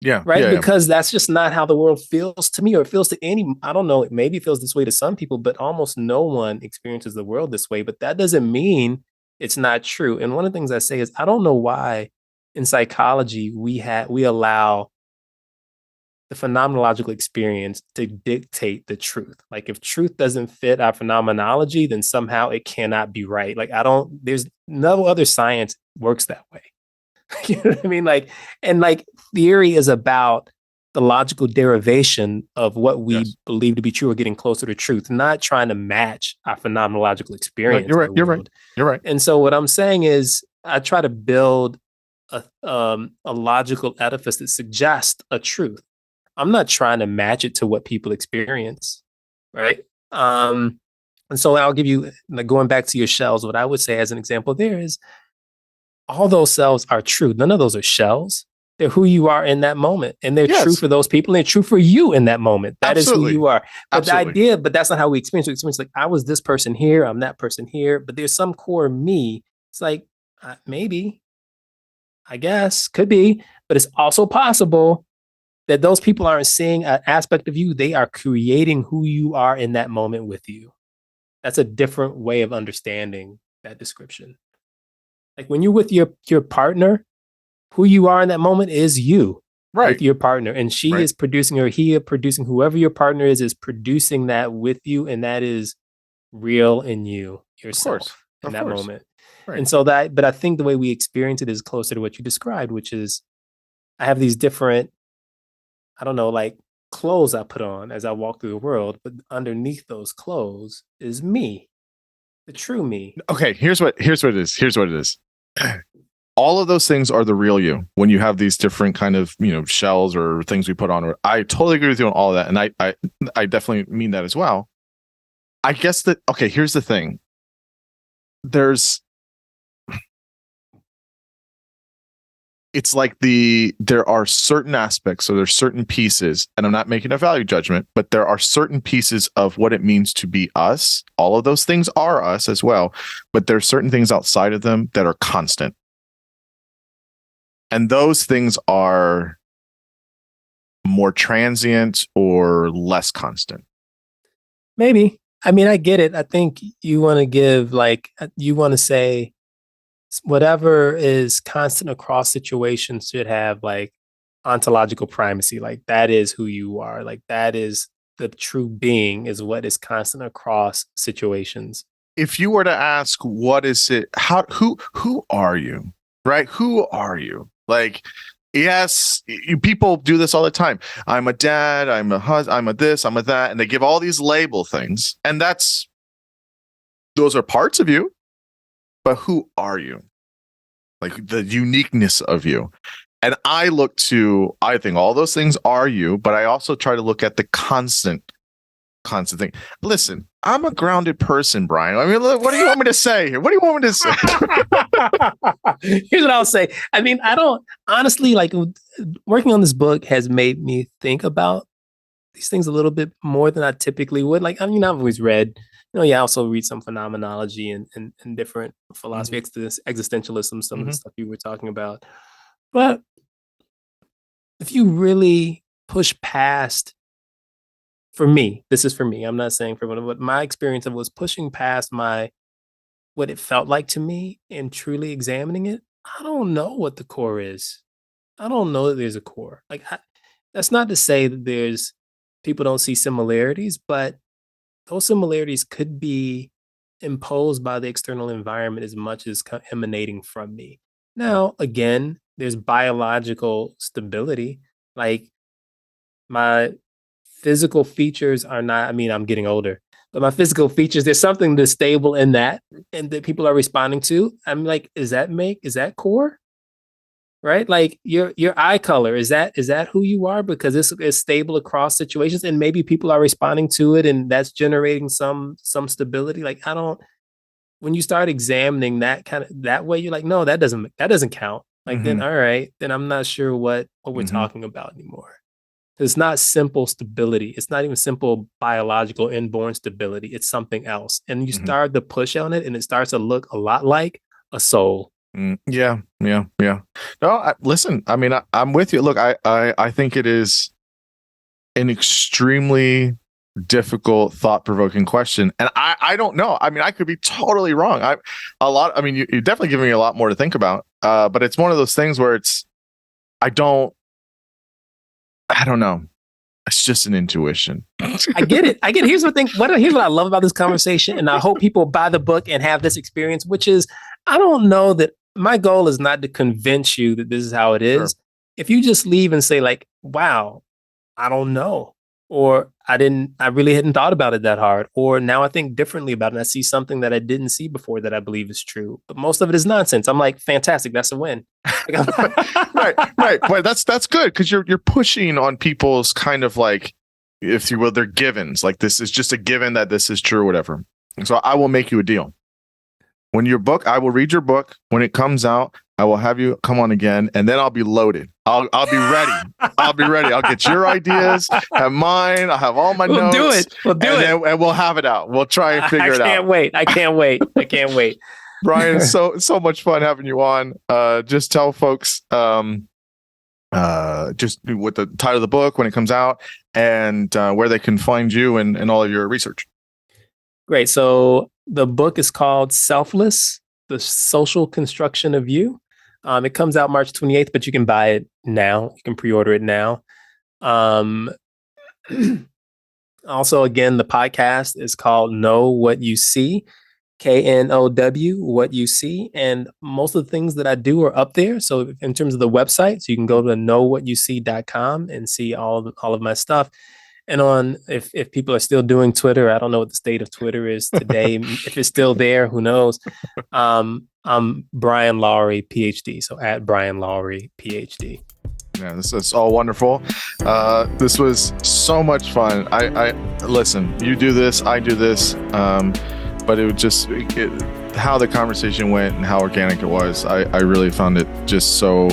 [SPEAKER 1] Yeah.
[SPEAKER 2] Right.
[SPEAKER 1] Yeah,
[SPEAKER 2] because that's just not how the world feels to me, or it feels to any, I don't know, maybe it feels this way to some people, but almost no one experiences the world this way. But that doesn't mean it's not true. And one of the things I say is, I don't know why in psychology we allow the phenomenological experience to dictate the truth. Like, if truth doesn't fit our phenomenology, then somehow it cannot be right. Like, there's no other science works that way. You know what I mean? Like, and like theory is about the logical derivation of what we believe to be true or getting closer to truth, not trying to match our phenomenological experience.
[SPEAKER 1] Right, you're right.
[SPEAKER 2] And so what I'm saying is I try to build a logical edifice that suggests a truth. I'm not trying to match it to what people experience, right? And so I'll give you, like, going back to your shells, what I would say as an example there is all those cells are true. None of those are shells. They're who you are in that moment. And they're true
[SPEAKER 1] Yes,
[SPEAKER 2] for those people. And they're true for you in that moment. That is who
[SPEAKER 1] absolutely.
[SPEAKER 2] you are. But the
[SPEAKER 1] Absolutely.
[SPEAKER 2] idea, but that's not how we experience it. We experience like, I was this person here, I'm that person here, but there's some core me. It's like, maybe, I guess, could be, but it's also possible that those people aren't seeing an aspect of you. They are creating who you are in that moment with you. That's a different way of understanding that description. Like when you're with your partner, who you are in that moment is you
[SPEAKER 1] Right.
[SPEAKER 2] with your partner. And she
[SPEAKER 1] Right.
[SPEAKER 2] is producing, or he is producing, whoever your partner is producing that with you. And that is real in you, yourself in that moment.
[SPEAKER 1] Right.
[SPEAKER 2] And so that, but I think the way we experience it is closer to what you described, which is I have these different, I don't know, like clothes I put on as I walk through the world, but underneath those clothes is me, the true me.
[SPEAKER 1] Okay, here's what it is. Here's what it is. All of those things are the real you when you have these different kind of, shells or things we put on. I totally agree with you on all of that. And I definitely mean that as well. I guess that, okay, here's the thing. It's like there are certain aspects, so there's certain pieces, and I'm not making a value judgment, but there are certain pieces of what it means to be us. All of those things are us as well, but there's certain things outside of them that are constant. And those things are more transient or less constant.
[SPEAKER 2] Maybe. I mean, I get it. I think you want to give, like, you want to say whatever is constant across situations should have like ontological primacy. Like that is who you are. Like that is the true being, is what is constant across situations.
[SPEAKER 1] If you were to ask, what is it? Who are you? Right? Who are you? Like, yes, people do this all the time. I'm a dad, I'm a husband, I'm a this, I'm a that, and they give all these label things. And those are parts of you, but who are you? Like the uniqueness of you. And I think all those things are you, but I also try to look at the constant thing. Listen, I'm a grounded person, Brian. I mean, what do you want me to say here? What do you want me to say?
[SPEAKER 2] Here's what I'll say. I mean, I don't honestly, like, working on this book has made me think about these things a little bit more than I typically would. Like, I mean, I've always read, I also read some phenomenology and different philosophy, existentialism, some of the stuff you were talking about. But if you really push past, for me, this is for me, I'm not saying for everyone, but my experience of was pushing past what it felt like to me and truly examining it, I don't know what the core is. I don't know that there's a core. Like, that's not to say that people don't see similarities, but those similarities could be imposed by the external environment as much as emanating from me. Now, again, there's biological stability. Like, my physical features are not, I mean, I'm getting older, but my physical features, there's something that's stable in that and that people are responding to. I'm like, is that core? Right? Like your eye color, is that who you are? Because it's stable across situations and maybe people are responding to it and that's generating some stability. Like, when you start examining that kind of that way, you're like, no, that doesn't count. Like, then all right, then I'm not sure what we're talking about anymore. It's not simple stability. It's not even simple biological inborn stability. It's something else. And you start to push on it and it starts to look a lot like a soul.
[SPEAKER 1] Yeah. No, listen, I mean, I'm with you. Look, I think it is an extremely difficult, thought-provoking question. And I don't know. I mean, I could be totally wrong. You're definitely giving me a lot more to think about. But it's one of those things where I don't know. It's just an intuition.
[SPEAKER 2] I get it. Here's the thing. Here's what I love about this conversation. And I hope people buy the book and have this experience, which is, I don't know that my goal is not to convince you that this is how it is. Sure. If you just leave and say like, wow, I don't know, or I really hadn't thought about it that hard, or now I think differently about it and I see something that I didn't see before that I believe is true, but most of it is nonsense. I'm like, fantastic, that's a win.
[SPEAKER 1] Right. But that's good because you're pushing on people's kind of like if you will, they're givens. Like this is just a given that this is true or whatever. So I will make you a deal. When your book, I will read your book. When it comes out, I will have you come on again, and then I'll be loaded. I'll be ready. I'll be ready. I'll get your ideas, have mine. I'll have all my notes.
[SPEAKER 2] Do it. We'll do it.
[SPEAKER 1] And we'll have it out. We'll try and figure it out.
[SPEAKER 2] I can't wait. I can't wait.
[SPEAKER 1] Brian, it's so much fun having you on. Just tell folks just with the title of the book when it comes out and where they can find you and all of your research.
[SPEAKER 2] Great. So the book is called Selfless, The Social Construction of You. It comes out March 28th, but you can buy it now. You can pre-order it now. Also, again, the podcast is called Know What You See, KNOW, What You See. And most of the things that I do are up there. So in terms of the website, so you can go to knowwhatyouSee.com and see all of my stuff. And if people are still doing Twitter, I don't know what the state of Twitter is today. If it's still there, who knows? I'm Brian Lowery, PhD. So at Brian Lowery, PhD.
[SPEAKER 1] Yeah, this is all wonderful. This was so much fun. I listen, you do this, I do this. But it was just how the conversation went and how organic it was. I really found it just so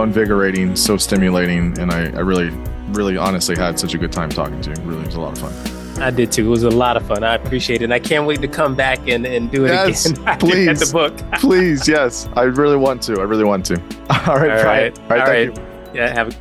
[SPEAKER 1] invigorating, so stimulating. And I really honestly had such a good time talking to you. Really, it was a lot of fun.
[SPEAKER 2] I did too. It was a lot of fun. I appreciate it. And I can't wait to come back and do it again.
[SPEAKER 1] Please.
[SPEAKER 2] At the book.
[SPEAKER 1] Please. Yes. I really want to. All right.
[SPEAKER 2] All right.
[SPEAKER 1] Thank you.
[SPEAKER 2] Yeah. Have a